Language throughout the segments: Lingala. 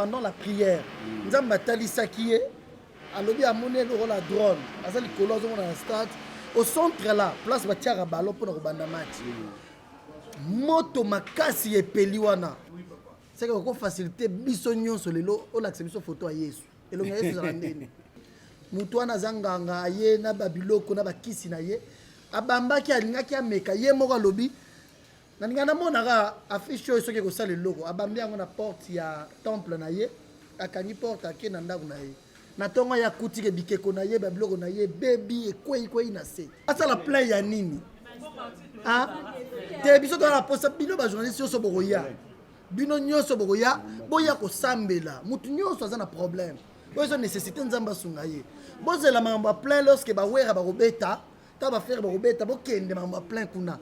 pendant la prière. Nous avons batali Sakiye, à l'objet à monnaie le rôle à drone. À ça, les colons ont un stade. Au centre là, place Batiara Ballon pour le match. Moto makasi et peliwana. C'est que vous faciliter bisognon sur les lots, on accepte sur photo à Yesu. Et le Yesu zandeni. Mutuana zanganga ye na babiloko na bakisi na ye. Abamba ki alinga ki ameka ye moko lobi. Na ngana monaka affiche oyo soki ko sala loko. Abambi yango na porte ya temple na ye. Akangi porte ake na ndaku na ye. Na tongo ya kuti ke bikeko na ye babiloko na ye baby ekwei na se. Asa la plein ya nini? Ah? Te biso to la posa bino ba journaliste so bokoya. Bino nyonso bokoya, boya ko sambela. Mutu nyonso aza na problème. Bozo nécessité nzamba sunga ye. Bozo la mamba plein lorsque ba wera ba robeta, ta ba faire ba robeta, bo kende mamba plein kuna.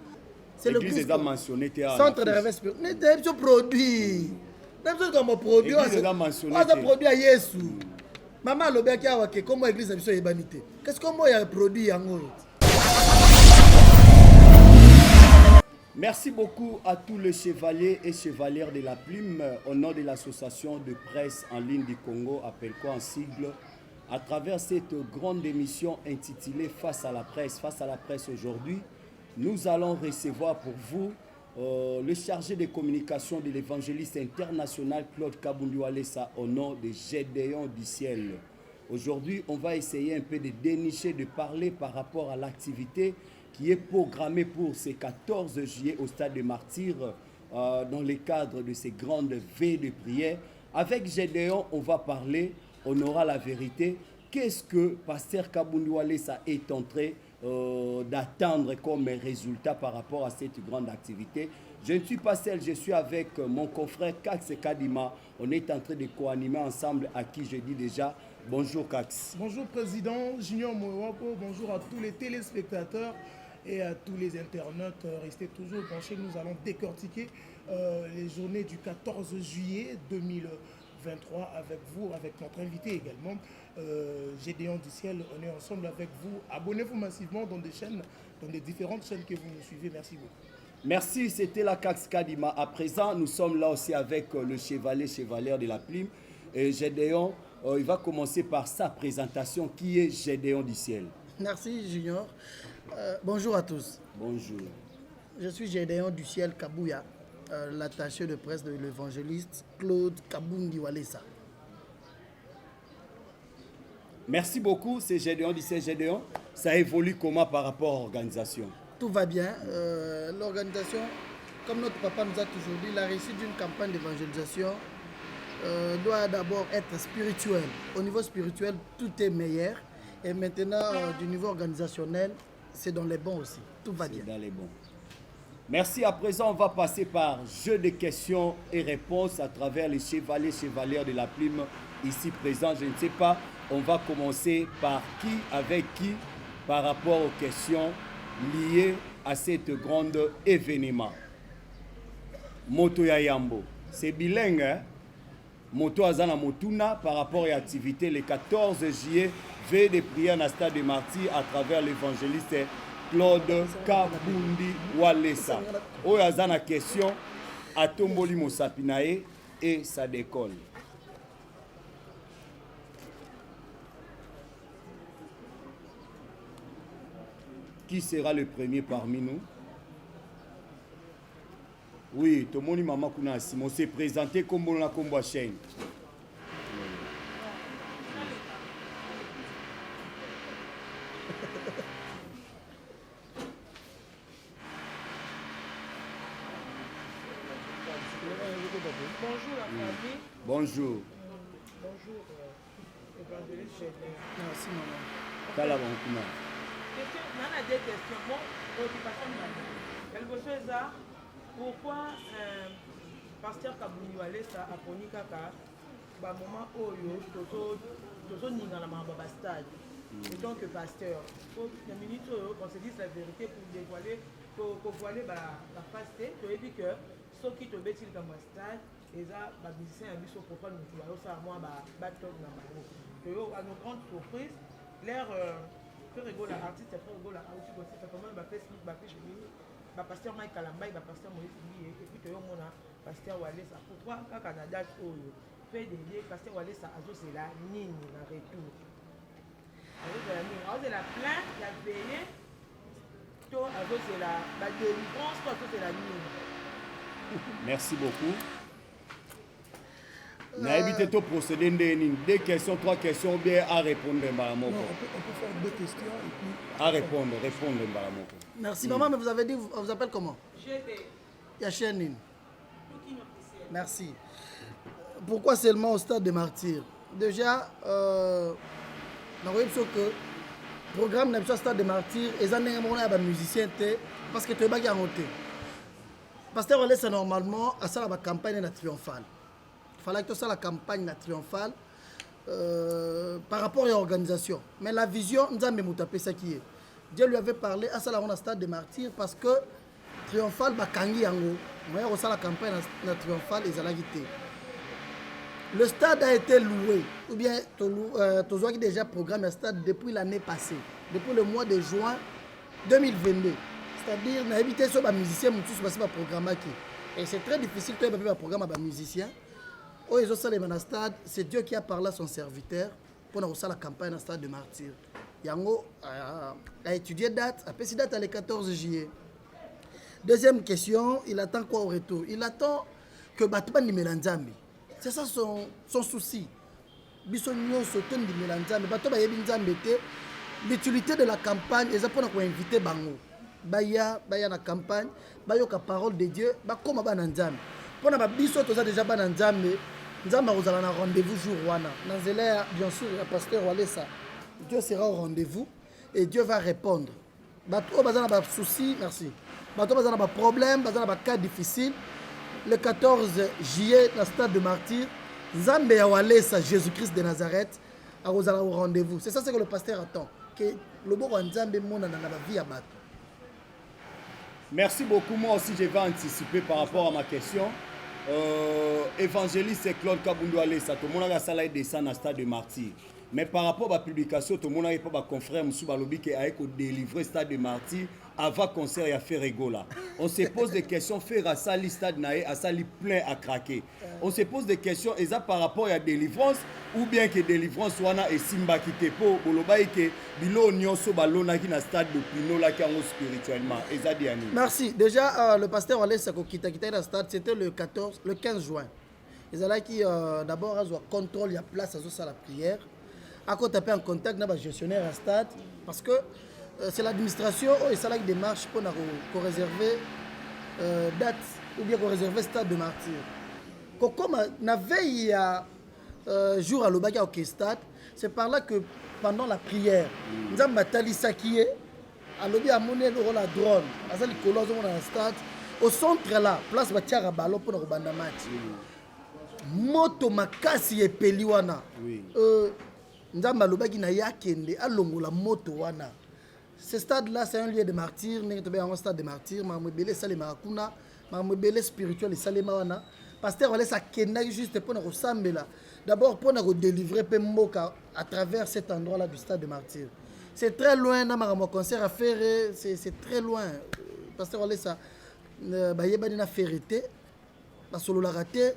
C'est le Église est mentionné centre de réveil spirituel. Ne te biso produit. Ne biso comme produit. Église est mentionné. On a produit à Yesu. Maman lobaki awa ke comment église biso yebanité. Qu'est-ce qu'on y a produit yango? Merci beaucoup à tous les chevaliers et chevalières de la plume au nom de l'association de presse en ligne du Congo, appelle quoi en sigle, à travers cette grande émission intitulée Face à la presse aujourd'hui, nous allons recevoir pour vous le chargé de communication de l'évangéliste international Claude Kabundu Walesa au nom de Gédéon du ciel. Aujourd'hui, on va essayer un peu de dénicher, de parler par rapport à l'activité qui est programmé pour ce 14 juillet au stade de Martyrs dans le cadre de ces grandes veilles de prière. Avec Gédéon, on va parler, on aura la vérité. Qu'est-ce que Pasteur Kabundu Walesa est en train d'attendre comme résultat par rapport à cette grande activité? Je ne suis pas seul, je suis avec mon confrère Kax Kadima. On est en train de co-animer ensemble, à qui je dis déjà bonjour Kax. Bonjour Président Junior Mouewako, bonjour à tous les téléspectateurs et à tous les internautes. Restez toujours branchés, nous allons décortiquer les journées du 14 juillet 2023 avec vous, avec notre invité également, Gédéon du ciel. On est ensemble avec vous. Abonnez-vous massivement dans des chaînes, dans les différentes chaînes que vous nous suivez. Merci beaucoup. Merci, c'était la Kax Kadima. À présent, nous sommes là aussi avec le chevalier de la plume. Et Gédéon, il va commencer par sa présentation. Qui est Gédéon du ciel? Merci Junior. Bonjour à tous. Bonjour. Je suis Gédéon du ciel Kabouya, l'attaché de presse de l'évangéliste Claude Kabundu Walesa. Merci beaucoup, c'est Gédéon du ciel. Gédéon, ça évolue comment par rapport à l'organisation? Tout va bien. L'organisation, comme notre papa nous a toujours dit, la réussite d'une campagne d'évangélisation doit d'abord être spirituelle. Au niveau spirituel, tout est meilleur. Et maintenant, du niveau organisationnel, c'est dans les bons aussi. Tout va bien. Dans les bons. Merci. À présent, on va passer par jeu de questions et réponses à travers les chevalières de la plume ici présents. Je ne sais pas, on va commencer par qui, avec qui, par rapport aux questions liées à cet grand événement. Moto ya Yambo. C'est bilingue, hein? Moto Azana Motuna par rapport à l'activité le 14 juillet, veille de prière dans le stade de Martyrs à travers l'évangéliste Claude Kabundu Walesa. Oyo Azana question à Tomboli Mosapinae et ça décolle. Qui sera le premier parmi nous? Oui, tout le monde maman kuna Simon s'est présenté comme on a comme chaîne. Bonjour la famille. Bonjour. Bonjour évangéliste Gédéon. Merci maman. Kala Bankuna. On a des questions. Bon, occupation de quelque chose là. Pourquoi Pasteur Kabundu Walesa a pris kaka ba moment oyo toto ninga na mamba stade. Et donc pasteur, la minute on se dit la vérité pour dévoiler pour voiler la face tu as dit que ceux qui te bêtent comme stade et ça ba musicien a vu son propre nous alors ça moi ba battle na bango. Que à notre grande surprise l'air que rigole l'artiste après rigole la aussi ça comment ba Facebook ba page ba pasteur Mike Kalamba ba pasteur Moïse et puis que yo mona pasteur Walesa pourquoi ka Canada oyo fait des liens parce que voilà ça c'est la ligne na retour c'est la plein il y a payé toi c'est la délivrance toi c'est la ligne. Merci beaucoup. N'habitez pas procéder deux questions, trois questions ou bien à répondre. Non, on peut faire deux questions et puis... À répondre. Merci maman, mais vous avez dit, on vous appelle comment? Yachenine. Merci. Pourquoi seulement au stade des martyrs? Déjà, on voit que le programme n'est pas au stade des martyrs et ça n'est pas musicien parce que tu es pas garanti. Parce que c'est normalement à ça la campagne triomphale. Il fallait que ça la campagne triomphale par rapport à l'organisation. Mais la vision, nous avons tapé ça qui est. Dieu lui avait parlé à ça la stade des martyrs parce que triomphale ba kangi yango. Moi ça la campagne triomphale et ça quitté. Le stade a été loué ou bien tu qui déjà programme le stade depuis l'année passée, depuis le mois de juin 2022. C'est-à-dire n'a évité sur les musiciens tous passer par programme qui. Et c'est très difficile de faire un programme à musiciens. Oh, ils ont ça les stade, c'est Dieu qui a parlé à son serviteur pour nous la campagne dans stade de martyrs. Yango a étudié date, a passé date à le 14 juillet. Deuxième question, il attend quoi au retour? Il attend que Batman ni Mélanzambi. C'est ça son souci. Bisogno soton di Mélanzambi. Batman ba yebi Nzambe te. L'utilité de la campagne, ils ont pour nous inviter bango. Baya na campagne, bayoka parole de Dieu, ba koma ba Nzambe. Pour na biso toza déjà ba Nzambe. Nzambe ozala na rendez-vous jour wana. Nanzela bien sûr le pasteur Walesa. Dieu sera au rendez-vous et Dieu va répondre. Bato bazana ba souci, merci. Bato bazana ba problème, bazana ba cas difficile. Le 14 juillet dans le stade de martyrs, Nzambe ya Walesa Jésus-Christ de Nazareth a au rendez-vous. C'est ça ce que le pasteur attend, que le bon Nzambe mona na ba vie à bato. Merci beaucoup. Moi aussi, je vais anticiper par rapport à ma question. Évangéliste Claude Kabundu Alessa, tout le monde a salé descend dans le stade de martyrs. Mais par rapport à la publication, tout le monde n'a pas confrère M. Balobi qui a délivré le stade de martyrs avant concert et à faire rigola. On se pose des questions, faire à ça, le stade naé, à ça, plein à craquer. On se pose des questions, et ça par rapport à la délivrance, ou bien que délivrance soit et Simba qui te po, bolobaï que bilo nyonso balona qui na stade de Pino là qui en spirituellement. Et ça dit merci. Déjà, le pasteur Alessa qui t'a quitté le stade, c'était le 15 juin. Ils allaient qui d'abord avoir contrôle, il y a place à ça la prière. À côté en contact avec le gestionnaire à stade parce que c'est l'administration et ça là qui démarche pour réserver date ou bien pour réserver stade de martyrs. Comme la veille à jour à l'Obaga au stade, c'est par là que pendant la prière, nous avons batali Sakié, à l'Obi à monnaie le la drone, à ça les colons dans le stade, au centre là, place Batiara Balo pour le banda match. Moto makasi et peliwana. Nzamba lobaki na yakende alongola moto wana. Ce stade là c'est un lieu de martyrs, n'est pas un stade de martyrs, mais mobile salema kuna, mais mobile spirituel salema wana. Pasteur allait ça kenda juste pour nous sambela. D'abord pour nous délivrer Pemboka à travers cet endroit là du stade de martyrs. C'est très loin na ma concert à faire, c'est très loin. Pasteur allait ça ba yeba na ferité, ba solo la raté.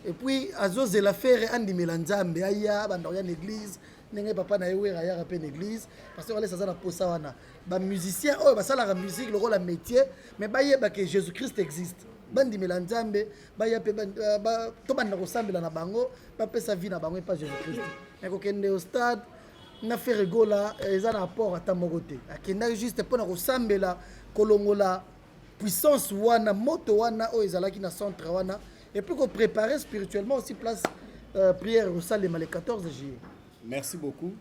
Et puis, Azos de l'affaire Andi Melanzambe, Aya, Bandoria l'église, Nenge Papa Naïwe, Aya rappelle l'église, parce que on laisse ça dans Posawana. Les musiciens, oh, ça la musique, le rôle à métier, mais que Jésus-Christ existe. Bandi Melanzambe, Toban Rosambe na Bango, Papa sa vie na Bango et pas Jésus-Christ. Mais quand on est au stade, on a fait rigola, ils ont un rapport à Tamogote. On a juste pour Rosambe la, Kolongola, puissance wana, moto wana, oh, ils ont qui na centre wana. Et puis qu'on prépare spirituellement aussi place prière au Salem le 14 juillet. Merci beaucoup.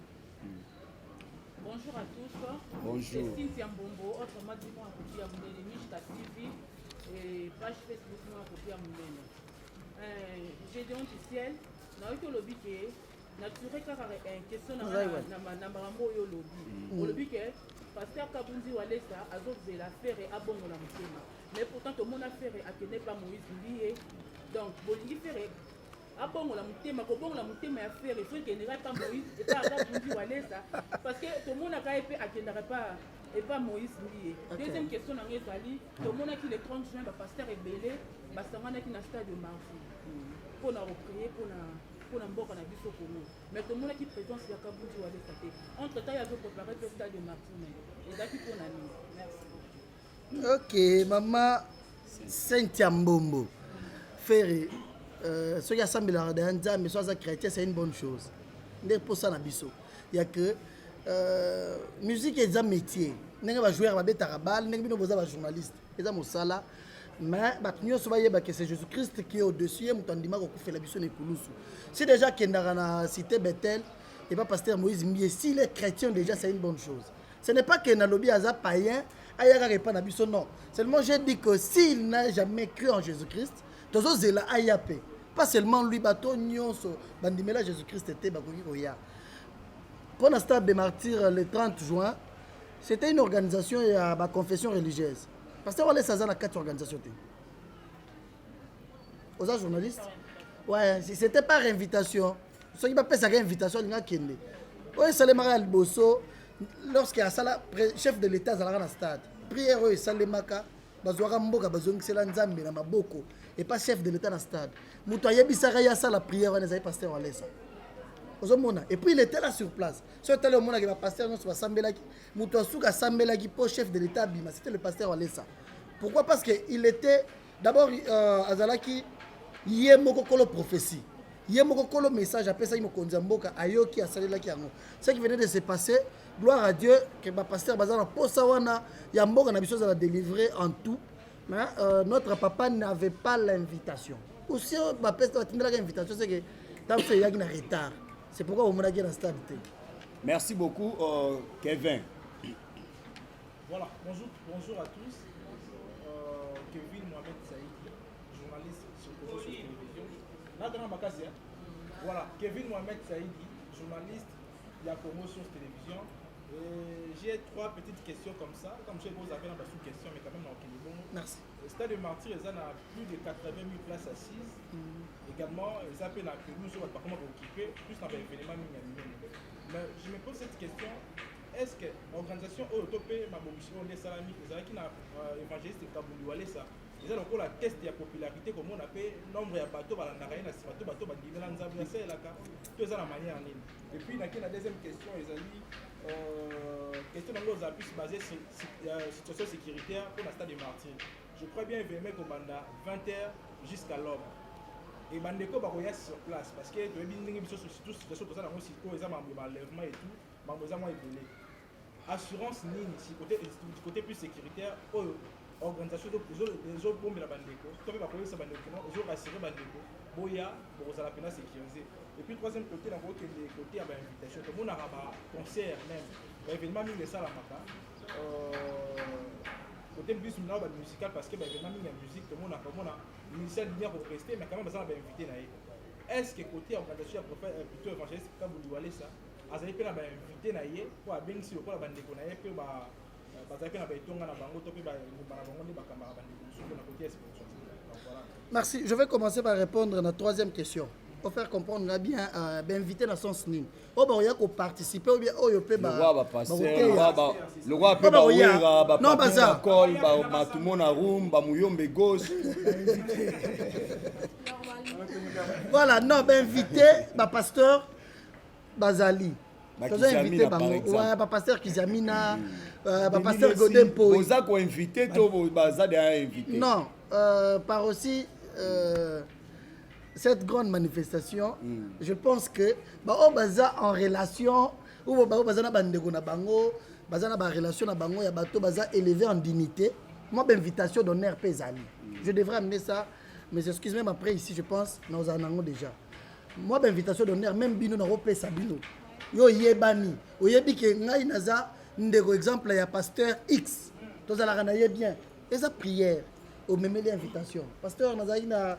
Bonjour à tous. Bonjour. C'est Cynthia Mbombo, autrement dit moi à copie à Mounene, Mishka TV et page Facebook moi à copie à Mounene. Gédéon du ciel, dans le lobby qui est naturel car une question dans Marambo yo lobby. Au lobby que pasteur Kabundi Walesa a fait l'affaire et a bon la mutema. Mais pourtant tout le monde a fait à que n'est pas Moïse lié. Donc, Bolivie fait à bon la mutema, comment la mutema a fait, il faut qu'il n'y ait pas Moïse et pas Kabundi Walesa. Parce que tout le monde a fait à qu'il n'y ait pas et pas Moïse lié. Deuxième question dans les tout le monde a qui le 30 juin, le pasteur est belé, Bassamana qui n'a stade de marché. pour recréer pour la mboka na biso Congo. Mais tout le monde qui présence ya Kabundi Wale Sate. Entre temps il y avait préparé le stade de Martine. Et là qui pour la Ok, merci. maman Cynthia Mbombo. Ferré, ce qui a semblé la radio, mais soit chrétien, c'est une bonne chose. Pour ça, il y a que musique est un métier. Nous va jouer à la tarabal, nous va jouer journaliste. C'est un sala. Mais nous savons que c'est Jésus-Christ qui est au-dessus. Nous avons fait la mission de Koulousou. Si déjà qu'il y a la cité Bethel, et pas pasteur Moïse Mbié, si les chrétiens déjà, c'est une bonne chose. Ce n'est pas que Nalobi a païen, non. Seulement j'ai dit que s'il n'a jamais cru en Jésus-Christ, pas seulement lui, bandimela Jésus-Christ était pour le stade des martyrs le 30 juin, c'était une organisation et ma confession religieuse. Parce que on laisse ça dans 4 organisations. Aux journalistes, ouais, c'était par invitation. Ceux qui m'ont fait ça invitation, ils ont kende. Ouais, Salemara Alboso, lorsqu'il y a ça, chef de l'État, dans le stade. Prière, Salemaka, Bazouara Mboka, Bazouang Selanzambi, na Maboko. Et pas chef de l'État dans le stade. Moutoye Bissaraya, ça la prière, on les pasteur en laissant. Et puis il était là sur place. Si on était là, le pasteur, non, c'est Sambelaki. Moutouasouka Sambelaki, pour chef de l'État, c'était le pasteur en laissant. Pourquoi? Parce qu'il était, d'abord, Azalaki, Yemokokolo prophétie. Yemokokolo message, après ça, il m'a konzamboka, Ayoki, Asalelaki, Ango. Ce qui venait de se passer, gloire à Dieu, que le pasteur Bazana, pour Sawana, Yamboka, n'a pas délivré en tout. Mais notre papa n'avait pas l'invitation. Aussi, l'invitation, c'est que tant que il y a un retard. C'est pourquoi on m'a dit dans le stade. Merci beaucoup, Kevin. Voilà, bonjour à tous. Kevin Mohamed Saïdi, journaliste sur Congo sur télévision. Là, dans ma case, voilà, Kevin Mohamed Saïdi, journaliste, il y a Congo sur télévision. J'ai 3 petites questions comme ça. Comme je vous avez une sous-question, mais quand même, merci. Le stade de Martyrs, il a plus de 80 000 places assises. Également, ils appellent la pelouse, on va pas comment occuper, plus dans l'événement. Mais je me pose cette question. Est-ce que l'organisation Autopé, ma mission, les salami, les gens qui ont évangéliste Kabundi Wale ça, ils ont encore la test de la popularité, comme on appelle nombre de bateaux, bateaux, tout ça la manière en ligne. Et puis, la deuxième question, ils ont dit, question de nos appuis basée sur la situation sécuritaire pour le stade de Martyrs. Je crois bien aimer qu'on banda 20h jusqu'à l'aube. Et Bandeko Baroya sur place parce que tu as bien dit que surtout situation ça dans mon site ils ont enlèvement et tout, mais ils ont moins évolué. Assurance nini si côté plus sécuritaire organisation les autres bombes la Bandeko. Tu peux pas connaître ça Bandeko, ils ont rassuré Bandeko. Boya pour la peine sécurisée. Et puis troisième côté dans côté des côtés à invitation tout le monde a un concert même. L'événement mis les salles à Maka. Côté plus musical parce que l'événement mis la musique tout le monde a ministère de pour rester mais quand même ça va inviter là. Est-ce que côté organisation plutôt évangéliste Kabundi Wale ça azali pe na ba invité na ye pour abengi sur la bande ko na ye pe ba bazali pe na ba etonga na bango to pe ba na bango ni ba kamba bande ko sur na côté sponsor. Merci, je vais commencer par répondre à la troisième question. Pour faire comprendre bien invité dans son sning. Oh bah il y a qu'on participer ou bien oh yo pe ba le roi va passer le roi peut ba ouira ba non ba ça col ba tout monde à room ba muyombe gauche. Voilà, non, ben invité, bah pasteur Bazali. Vous avez invité bah pasteur Kizamina, bah pasteur Godempo. Vous avez invité, vous avez invité. Non, par aussi cette grande manifestation, je pense que bah on baza en relation ou bah baza na bandeko na bango, baza na ba relation na bango ya bato baza élevé en dignité. Moi ben invitation d'honneur Pezali. Je devrais amener ça. Mais excuse-moi, après ici, je pense, nous en avons déjà. Moi, l'invitation d'honneur, même Bino, nous avons Sabino. Yo yebani. Yo yebi que ngai naza, ndeko exemple, il y a pasteur X. Tous à la ranaye bien. Et ça prière. Au même l'invitation. Pasteur naza ina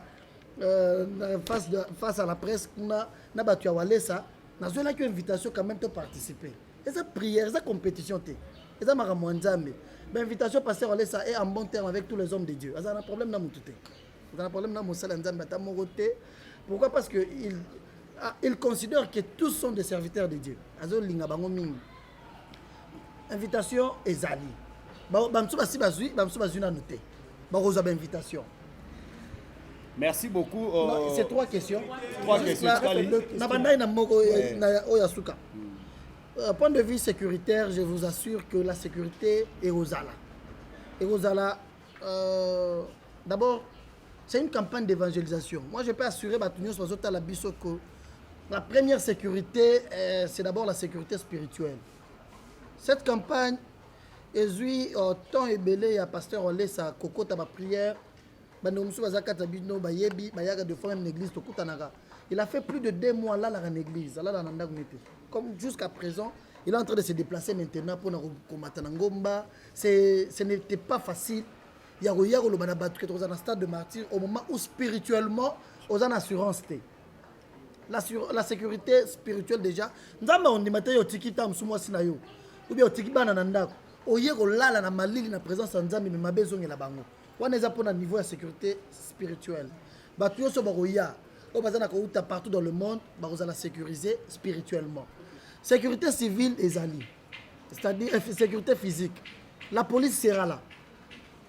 face à la presse, na batu ya wale ça. Nazo la une invitation quand même de participer. Et ça prière, ça compétition té. Et ça mara mwanzambe. L'invitation pasteur wale ça est en bon terme avec tous les hommes de Dieu. Ça a un problème dans mon tout. Dans le problème, pourquoi? Parce qu'il considère que tous sont des serviteurs de Dieu. Invitation et Zali. Invitation. Merci beaucoup. Non, c'est 3 questions. 3 questions. Point de vue sécuritaire, je vous assure que la sécurité est aux Ala. Et aux Ala, d'abord, c'est une campagne d'évangélisation. Moi, je peux assurer que la première sécurité, c'est d'abord la sécurité spirituelle. Cette campagne, tant et belé, il y a pasteur Olé, sa cocotte à ma prière. Il a fait plus de 2 mois là dans l'église. Comme jusqu'à présent, il est en train de se déplacer maintenant pour combattre Ngomba. Ce n'était pas facile. Il y a un stade de martyr au moment où spirituellement, on a une assurance. La sécurité spirituelle déjà. Nous avons dit que ou bien na présence de Nzambe mais mabezo ngela bango. On est pour un niveau de sécurité spirituelle. Batu so baroya, o bazana ko uta partout dans le monde, bazala sécuriser spirituellement. Sécurité civile et zali. C'est-à-dire sécurité physique. La police sera là.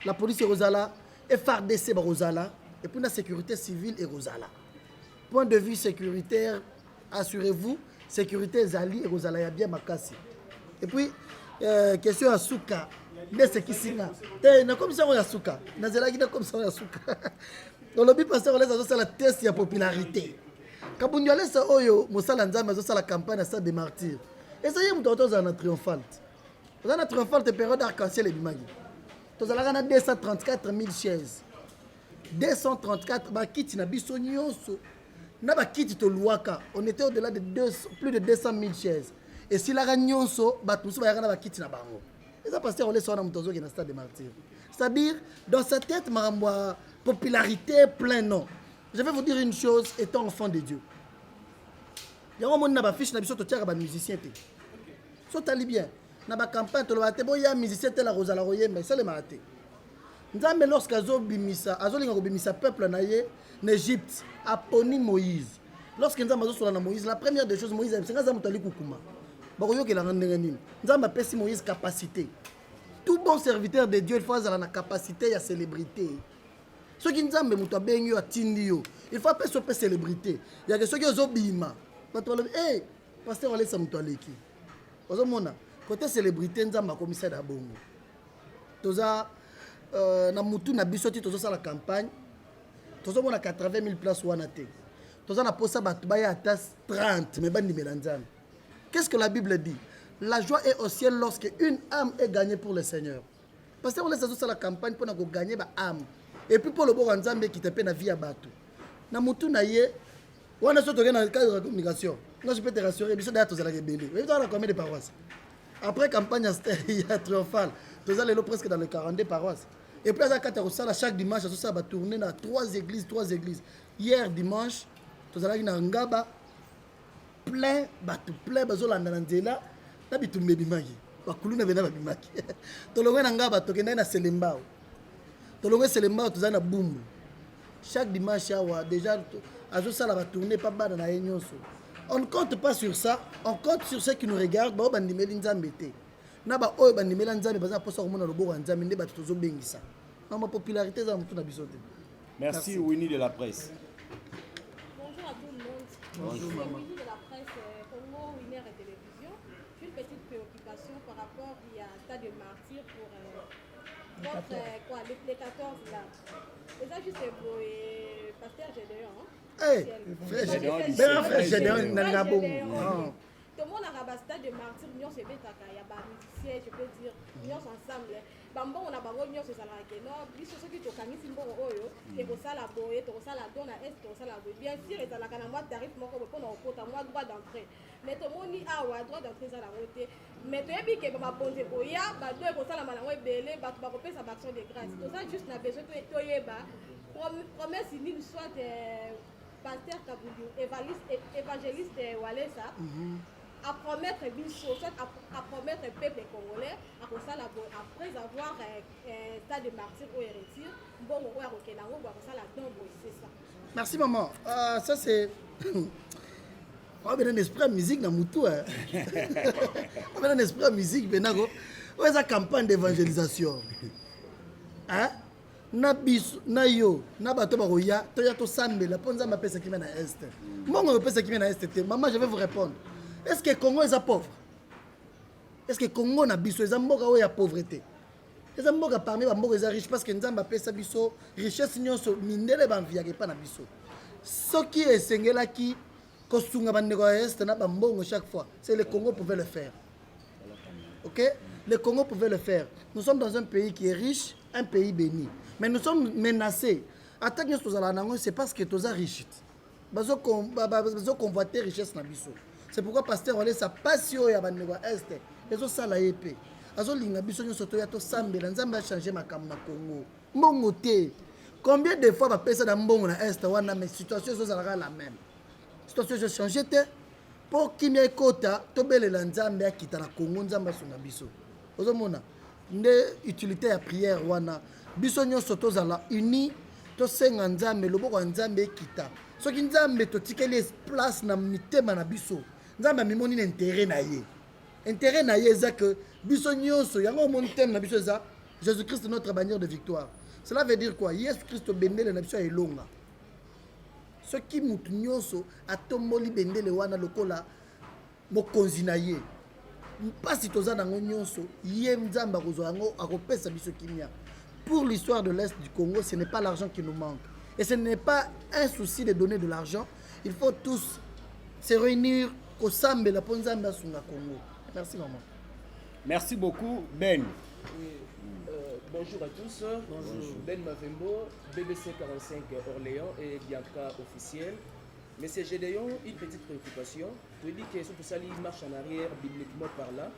La police est Rosala, FARDC Rosala et puis la sécurité civile est Rosala. Point de vue sécuritaire, assurez-vous, sécurité zali et Rosala ya bien makasi. Et puis question à Souka. Mais c'est qui singa. Na comme ça on ya Souka. Na zela gina comme ça on ya Souka. Dans le but pasteur on laisse la test ya popularité. Kabunyo laisse oyo mosala nzambe zo la campagne à stade des martyrs. Et ça y est mutoto za na triomphale. Za na triomphale période arc-en-ciel et bimagi. Toza la na 234 000 chaises. 234 ba kiti na biso nyonso. Na ba kiti to luaka, on était au-delà de plus de 200 000 chaises. Et si la nyonso ba tout ça ba kiti na bango. Et ça pasteur on laisse na mutozo qui na stade des martyrs. C'est-à-dire dans sa tête maramba popularité plein nom. Je vais vous dire une chose étant enfant de Dieu. Il y a un monde na fiche na biso to tiaka ba musicien te. So tali bien. Na ba campagne to ba te boya musicien te la Rosala Royemba, ça le maté. Nzambe lorsque azobimisa peuple na ye en Égypte aponi Moïse. Lorsque Nzambe azosola na Moïse, la première des choses Moïse c'est Nzambe tali kukuma. Bakoyoke la ndenge nini. Nzambe apesi Moïse capacité. Tout bon serviteur de Dieu il faut avoir la capacité ya célébrité. Ceux qui Nzambe muto abengi atindi yo, il faut appeler ça célébrité. Il y a que ceux qui ozobima. Bato ba eh pasteur Alessa muto aleki. Ozomona côté célébrité Nzambe commissaire da bongo. Toza na mutu na biso ti tozo la campagne. Tozo mona 80 000 places wana te. Toza na posa bato ba ya ata 30 mais bandi melanzana. Qu'est-ce que la Bible dit? La joie est au ciel lorsque une âme est gagnée pour le Seigneur. Parce qu'on laisse ça la campagne pour gagner ba âme. Et puis pour le bon Nzambe qui te paie la vie à bateau. Na mutu na ye, on a surtout dans le cadre de la communication. Non, je peux te rassurer, biso d'ailleurs tous la rebelle. Mais tu as combien de paroisses? Après campagne il y a triomphale. Tous allez presque dans les 42 paroisses. Et puis à 4 chaque dimanche ça va tourner dans 3 églises. Hier dimanche, tous allez dans Ngaba plein bazolanda na nzela na bitumbe bimaki bakuluna bena babimaki tolongwe na Ngaba tokenda na Selembao tozana na Bumbu chaque dimanche awa déjà azosala ba tourner pas bana na nyonso. On ne compte pas sur ça, on compte sur ceux qui nous regardent ba bandimeli nzambe te na ba oyo bandimela nzambe baza posa komona loboko nzambe nde bato tozobengisa na ma popularité za mutu na biso te. Merci Winnie de la presse. Bonjour à tout le monde. Bonjour maman. Winnie de la presse Congo, Winner et Télévision. J'ai une petite préoccupation par rapport il y a un tas de martyrs pour les 14 là. Et ça juste pour pasteur Gédéon. Frère Gédéon n'a bon. Tout le monde a rabasta de martyrs, nous c'est betaka, il y a des musiciens, je peux dire, nous ensemble. Bambo on a bango nous c'est ça là que non, biso ceux qui tokangi simbo oyo et ko sala boye, to sala dona est, to sala boye. Bien sûr, et ça la kana moi tarif moko pour na okota moi droit d'entrée. Mais to moni awa droit d'entrée ça la roté. Mais to yebi ke ba bonze boya, ba do ko sala malango ebele, ba to ba kopesa action de grâce. To ça juste na besoin to yeba. Promesse ni soit pasteur Kabundu, évangéliste Walesa. À promettre biso, soit à promettre le peuple congolais, après avoir un tas de martyrs au retire, bon au Rokenango, ça la donne, c'est ça. Merci maman. Ça c'est on a un esprit de musique dans Moutou. On a un esprit de musique, Benago. On a une campagne d'évangélisation. Hein? na biso na yo na bato bakoya toya tosambela mpo nzambe apesaki me na este mbongo opesaki me na este te maman je vais vous répondre est-ce que Congo est pauvre est-ce que Congo na biso eza mboka oyo ya pauvreté eza mboka parmi bamboka eza riche parce que nzambe apesa biso richesse nyonso mindele banviaka epa na biso soki esengelaki kosunga bandeko ya este na bambongo chaque fois c'est le Congo pouvait le faire ok le Congo pouvait le faire nous sommes dans un pays qui est riche un pays béni mais nous sommes menacés. Attaque nous c'est parce que tous riches. Bazo convoiter richesse na biso. C'est pourquoi pasteur Olé sa passion ya bandeko est. Ezo sala épée. Azo linga biso nyo soto ya to sambela nzambe a changer makambo na Congo. Mbongo te. Combien de fois ba pesa na mbongo na est wana mais situation zo sala la même. Situation je changer te pour kimia ekota to belela nzambe akita na Congo nzambe songa biso. Ozo mona nde utilité ya prière wana biso nyonso tozala uni tosenga nzambe loboko ya nzambe ekita soki nzambe totikeli place na mitema na biso nzambe amimoni na intérêt na ye eza que biso nyonso yango omoni teme na biso eza Jésus Christ notre bannière de victoire. Cela veut dire quoi? Yesu Christ bendele na biso ya elonga soki mutu nyonso atomboli bendele wana lokola mokonzi na ye mpasi toza nango nyonso ye nzambe akozwa yango akopesa biso kimia. Pour l'histoire de l'Est du Congo, ce n'est pas l'argent qui nous manque. Et ce n'est pas un souci de donner de l'argent. Il faut tous se réunir au Sambe, la Ponzamba Sunga Congo. Merci maman. Merci beaucoup, Ben. Bonjour à tous. Bonjour. Ben Mavembo, BBC 45 Orléans et Bianca officiel. Monsieur Gédéon, une petite préoccupation. Tu dis que pour ça, il marche en arrière, bibliquement par là.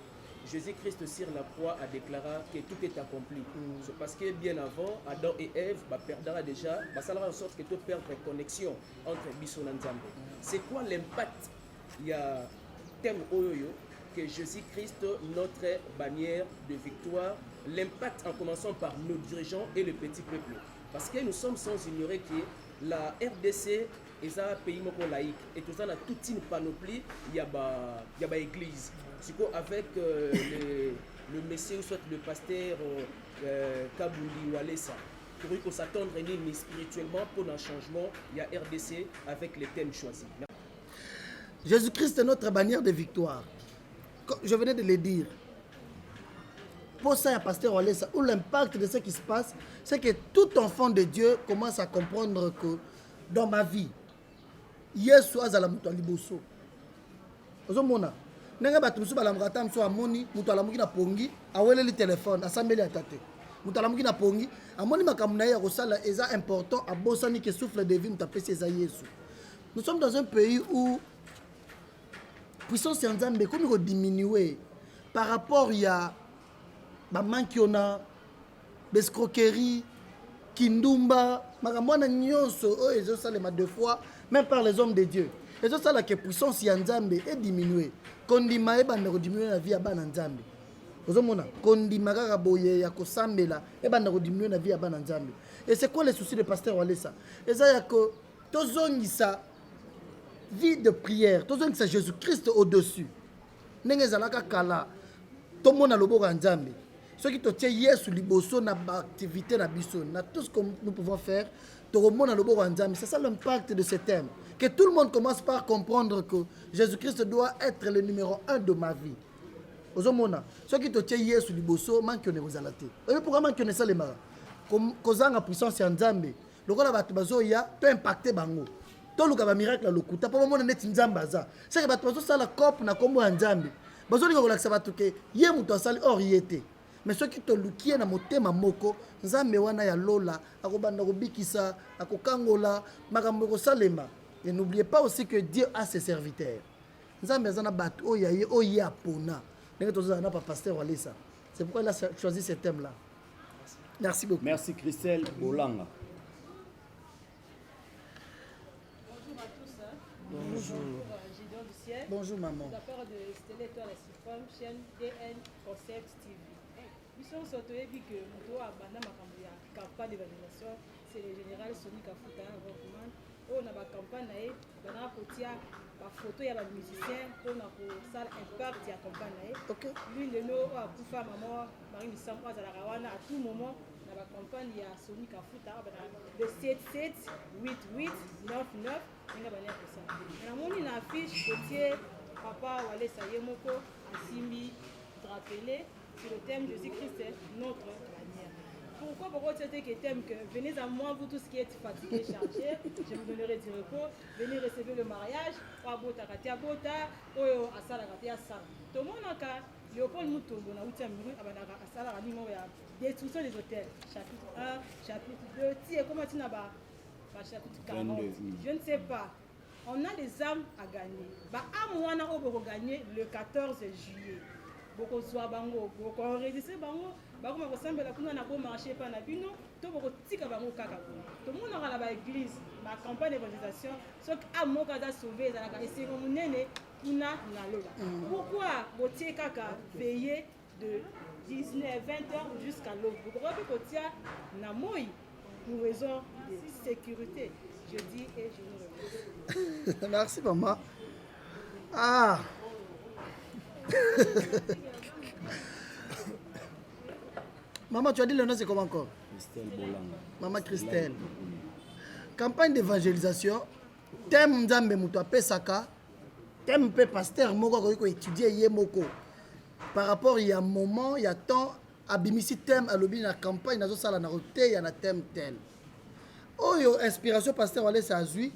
Jésus-Christ sur la croix a déclaré que tout est accompli. C'est parce que bien avant, Adam et Ève perdra déjà, ça va en sorte que tu perds la connexion entre Bisson et Nzambe. C'est quoi l'impact? Il y a thème Oyoyo que Jésus-Christ, notre bannière de victoire, l'impact en commençant par nos dirigeants et le petit peuple. Parce que nous sommes sans ignorer que la RDC est un pays laïque et tout ça a toute une panoplie, il y a une église. Avec le messie ou soit le pasteur Kabouli Walesa, pour qu'on s'attendre spirituellement pour un changement, il y a RDC avec les thèmes choisis. Jésus-Christ est notre bannière de victoire. Je venais de le dire. Pour ça, il y a pasteur Walesa, où l'impact de ce qui se passe, c'est que tout enfant de Dieu commence à comprendre que dans ma vie, Yesu azala mutu aliboso. Ozomona. Nenga bato musu balamukata musu amoni mutu alamuki na pongi aweleli téléphone asambeli atate mutu alamuki na pongi amoni makambo na ye ya kosala eza important abosani ke souffle de vie mutu apesi eza Yesu. Nous sommes dans un pays où puissance ya Nzambe komi ko diminuer par rapport ya ba mankiona bescroquerie kindumba makambo na nyonso o ezo salema deux fois même par les hommes de Dieu. Et c'est ça que la puissance ya Nzambe est diminuée. Kondima e banda ko diminuer la vie ya bana Nzambe. Ozomona kondima kaka boye ya ko sambela e banda ko diminuer la vie ya bana Nzambe. Et c'est quoi le souci de pasteur Walesa? Et ça ya que tozongisa vie de prière, tozongisa Jésus-Christ au-dessus. Ndenge zalaka kala tomona loboko ya Nzambe. Ce qui te tient Yesu liboso na activité na biso, na tout ce que nous pouvons faire, tomona loboko ya Nzambe. C'est ça l'impact de ce thème. Que tout le monde commence par comprendre que Jésus-Christ doit être le numéro 1 de ma vie. Ozomona, ce qui te tient Yesu liboso, manque ne vous alate. Et pourquoi manque ne sale mara? Comme kozanga puissance ya Nzambe, lokola bato bazoya to impacter bango. To luka ba miracle la lokuta pa mona net Nzamba za. C'est que bato bazo sala cop na kombo ya Nzambe. Bazo linga kolakisa bato ke ye muto asali orienté. Mais ce qui te lukie na motema moko, Nzambe wana ya lola, akobanda kobikisa, akokangola, makambo ko salema. Et n'oubliez pas aussi que Dieu a ses serviteurs. Nzambe azana bato oyaye oya pona. Nenge tozana pa pasteur Walesa. C'est pourquoi il a choisi ce thème là. Merci beaucoup. Merci Christelle Bolanga. Bonjour à tous. Bonjour. Gédéon du ciel. Bonjour maman. De la part de Stella Étoile Suprême, chaîne DN Concept TV. Nous sommes surtout dit que nous avons abandonné la campagne d'évaluation. C'est le général Sonic Afuta Rockman. On a la campagne, on a la photo, il y a les musiciens, on a ça impact de la campagne. Ok. Lui, le nom a bouffé à maman, Marie Missam, à tout moment, la campagne il y a Sony Kafuta le 77 88 99 ndenge bana kosala na moni na affiche kotie papa Walesa Yemoko asimbi drapelé sur le thème Jésus-Christ notre bannière. Pourquoi c'était que thème que venez à moi vous tous qui êtes fatigués, chargés, je vous donnerai du repos, venez recevoir le mariage, bota katia bota, oyo asala katia sala. Tout le monde a Léopold Mutombo na utia muru abanaka asala ranimo ya destruction des hôtels. Chapitre 1, chapitre 2, ti et comment tu n'as pas chapitre 40. Je ne sais pas. On a des âmes à gagner. Bah à moi on a gagné le 14 juillet. Beaucoup soit bango, beaucoup enregistré bango. Bah comme on ressemble la kuna na bon marché pas na bino, to beaucoup tika bango kaka. Tout le monde aura la église, ma campagne d'évangélisation, sauf à moi quand a sauvé dans la essayer mon nene kuna na lola. Pourquoi botier kaka veiller de 19-20 jusqu'à l'aube. Pourquoi botier na moi pour raison de sécurité. Je dis et je vous remercie. Merci maman. Ah. Maman, tu as dit le nom, c'est comment encore? Christelle Bolanga. Maman Christelle. Campagne d'évangélisation. Thème Nzambe Moutou Pesaka. Thème pe pasteur Moko ko étudier Yemoko. Par rapport il y a un moment, il y a temps abimisi thème à l'objet la campagne nazo sala na roté il y a un thème tel. Oyo inspiration pasteur Walesa azui.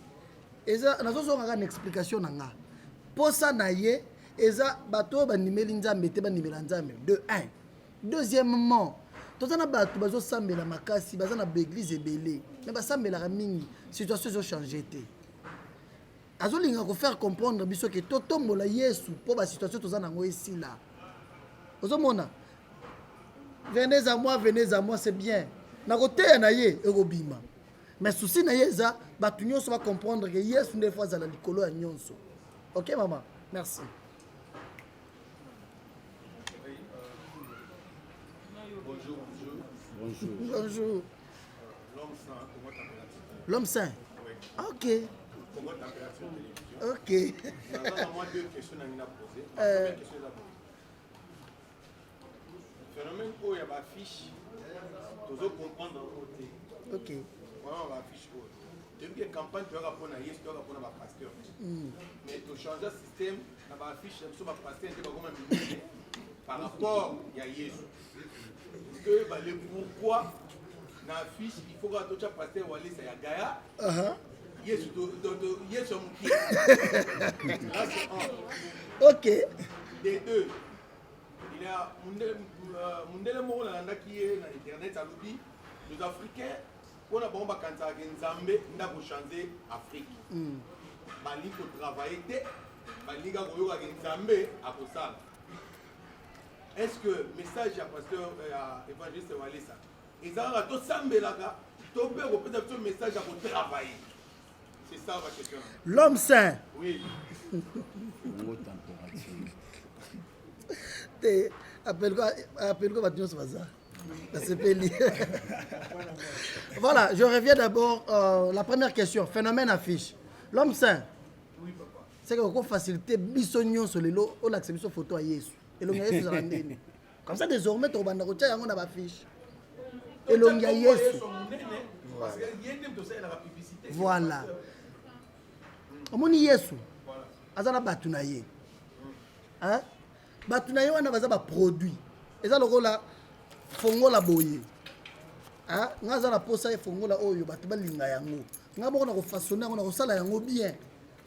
Eza nazo zonga une explication nanga. Posa na ye eza bato ba nimeli Nzambe te ba nimela Nzambe. De 1. Deuxièmement, tozana bato bazo sambela makasi bazana ba église ebele. Mais ba sambela mingi situation zo changer te. Azolinga ko faire comprendre biso que totombola Yesu pour ba situation tozana ngo ici là. Ozomona. Venez à moi, c'est bien. Na côté na ye ekobima. Mais souci na ye za bato nyonso va comprendre que Yesu ne fois za likolo ya nyonso. OK maman? Merci. Bonjour. Bonjour. L'homme saint. OK. OK. Moi, deux questions à poser. Première question phénomène où il y a ma fiche, tu dois comprendre en côté. OK. Vraiment, ma fiche. Depuis que la campagne, tu vas répondre à Yes, tu vas répondre à ma pasteur. Mais tu changes le système, dans ma fiche, tu vas pasteur, tu vas comme par rapport à Yes. Parce que le pourquoi, dans la fiche, il faut que tu pasteur ou aller, c'est à Gaïa. Yes, yes, on là, c'est un. OK. Des deux. Il y a Mundele Moro qui est dans Internet, à l'oubi. Les Africains, on a bon bakanta Nzambe, n'a pas changé Afrique. Bali faut travailler, Bali ga goyo ga Nzambe à Kosala. Est-ce que message à pasteur évangéliste Walesa, ils ont tout sambe là-bas, tout peut-être un message à travailler. C'est ça ma question. L'homme saint. Oui. Appelle-moi Mathieu Swaza. Voilà, je reviens d'abord. La première question, phénomène affiche. L'homme saint. Oui, papa. C'est qu'on facilite bisognon sur les lots, on accepte sur photo à Yesu. Et l'on a Yesu comme ça, désormais, tu as une affiche. Et l'on a Yesu. Voilà. On a Yesu. Azala batunaye. Hein? Batunaye wana baza ba produit. Eza lokola fongola boye. Hein? Ngaza na posa e fongola oyo batu balinga yango. Ngabo na ko façonner na ko sala yango bien.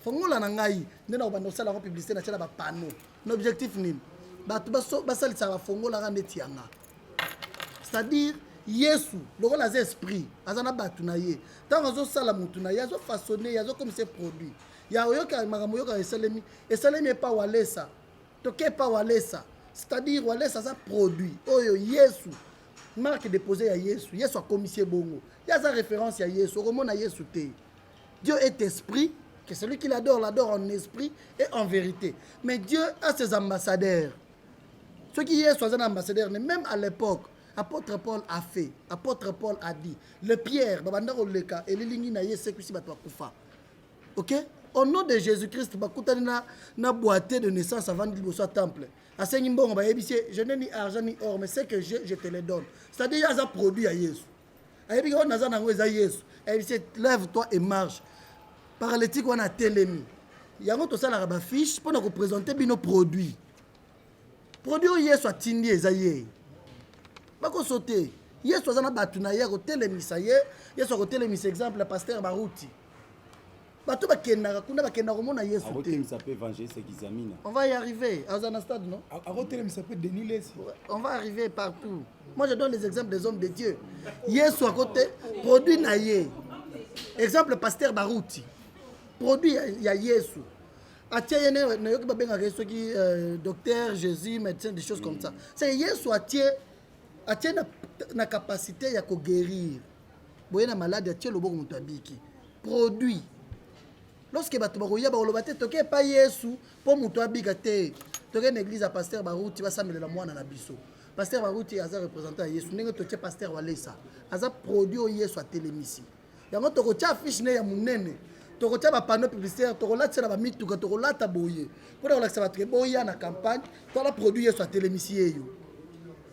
Fongola na ngai ndena ko bando sala ko publicité na tshela ba panneau. L'objectif nini? Batu basalisa ba fongola ka neti yanga. C'est-à-dire Yesu, lokola za esprit, azana batunaye. Tant azo sala mutu na yazo façonner, yazo comme ces produits. Ya oyoka makambo yoka esalemi pas Walesa. Toke pas Walesa. C'est-à-dire Walesa ça produit. Oyo Yesu. Marque déposée à Yesu. Yesu a commissionné bongo. Il y a sa référence à Yesu. Comment na Yesu te? Dieu est esprit, que celui qui l'adore en esprit et en vérité. Mais Dieu a ses ambassadeurs. Ceux qui Yesu sont ambassadeurs, même à l'époque, apôtre Paul a fait, apôtre Paul a dit, le Pierre, babanda oleka, et les lignes na Yesu qui si batwa kufa. OK? au nom de Jésus-Christ bakutani na boîtier de naissance avant de au temple. Asengi mbongo ba yebisi je n'ai ni argent ni or mais c'est que je te le donne. C'est-à-dire il y a un produit à Yesu. Ayebi ko naza nango eza Yesu. Ayebisi lève-toi et marche. Paralytique wana telemi. Yango to sala ba fiche pour nous présenter bino produit. Produit Yesu atindi eza ye. Bako sauter. Yesu azana batu na ye ko telemisa ye. Yesu ko telemisa exemple pasteur Baruti. Batu bakenda kuna bakenda ko mona Yesu te. On va y arriver. Azana stade non? À telemisa peut Denis Les. On va arriver partout. Moi je donne les exemples des hommes de Dieu. Yesu à côté produit na ye. Exemple pasteur Baruti. Produit ya Yesu. Atia yene na yoki babenga Yesu qui docteur, Jésus, médecin, des choses comme ça. C'est Yesu atia na capacité ya ko guérir. Boye na malade atia loboko mutu abiki. Produit. Lorsque bato bakoya bakoloba te toke pa Yesu po mutu abika te. Toke na église ya pasteur Baruti basamelela mwana na biso. Pasteur Baruti aza représentant ya Yesu ndenge toke pasteur Walesa. Aza produit o Yesu atelemisi. Yango toko tia affiche ne ya munene. Toko tia ba panneau publicitaire, toko latisa na ba mituka, toko lata boye. Pour kolakisa bato ke boya na campagne, to la produit Yesu atelemisi yeyo.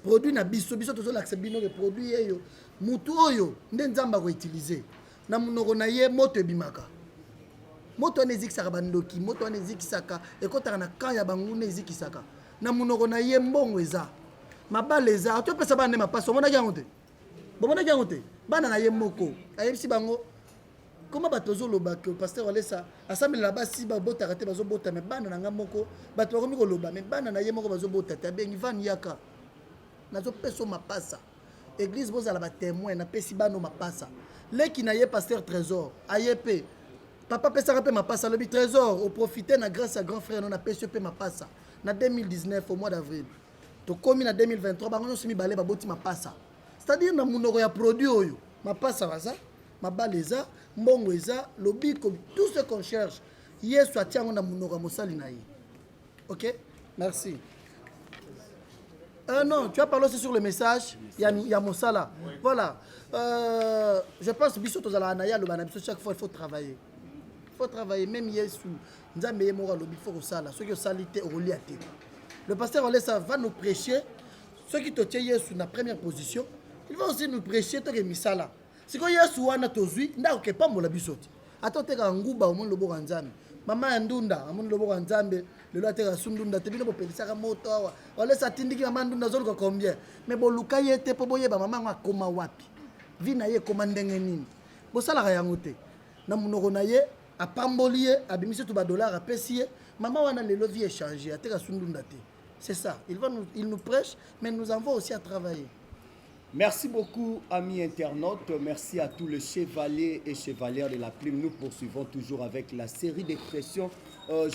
Produit na biso tozo lakisa bino ke produit yeyo. Mutu oyo nde nzamba ko utiliser. Na munoko na ye moto ebimaka. Moto anezikisaka bandoki, moto anezikisaka ekotaka na kan ya bangu nezikisaka. Na munoko na ye mbongo eza. Mabale eza, to pesa bana ma paso mona jango te. Bomona jango te. Bana na ye moko. Ayebisi bango comment batozo loba que pasteur Walesa assemble là bas si ba bota raté bazo bota mais bana na ngamoko bato bakomi ko loba mais bana na ye moko bazo bota ta bengi van yaka. Nazo peso mapasa. Église bozala ba témoin na pesi bano mapasa. Leki na ye pasteur Trésor, ayepe. Papa pesa rapé mapasa le Trésor au profiter na grâce à grand frère non na pesi pe mapasa. Na 2019 au mois d'avril. To komi na 2023 bango no simi balé ba boti mapasa. C'est-à-dire na munoko ya produit oyo mapasa baza mabale eza mbongo eza lobiko tout ce qu'on cherche Yesu atiango na munoko mosali na ye. OK? Merci. Non, tu as parlé aussi sur le message. Il y a Mosala. Voilà. Je pense que chaque fois, il faut travailler. Il faut travailler. Même Yesu, il faut que ça. Ceux qui ont salité, le pasteur Walesa va nous prêcher. Ceux qui te tiennent Yesu dans la première position, il va aussi nous prêcher. Si Yesu wana tozui, nda ke pa mola bisoti. Atote ka nguba omon lobo kanzambe. Mama ndunda amon lobo kanzambe. Le atera sundunda te bino bopelisa ka moto awa. Walesa tindiki mama ndunda zolo combien. Mais bo luka yete po boyeba mama nga koma wapi. Vina ye koma ndenge nini. Bo sala ka yango te. Na munoko na ye apamboli ye abimisi to ba dollar apesi ye. Mama wana lelo vie échanger atera sundunda te. C'est ça. Il nous prêche mais nous envoie aussi à travailler. Merci beaucoup, amis internautes. Merci à tous les chevaliers et chevalières de la plume. Nous poursuivons toujours avec la série d'expressions.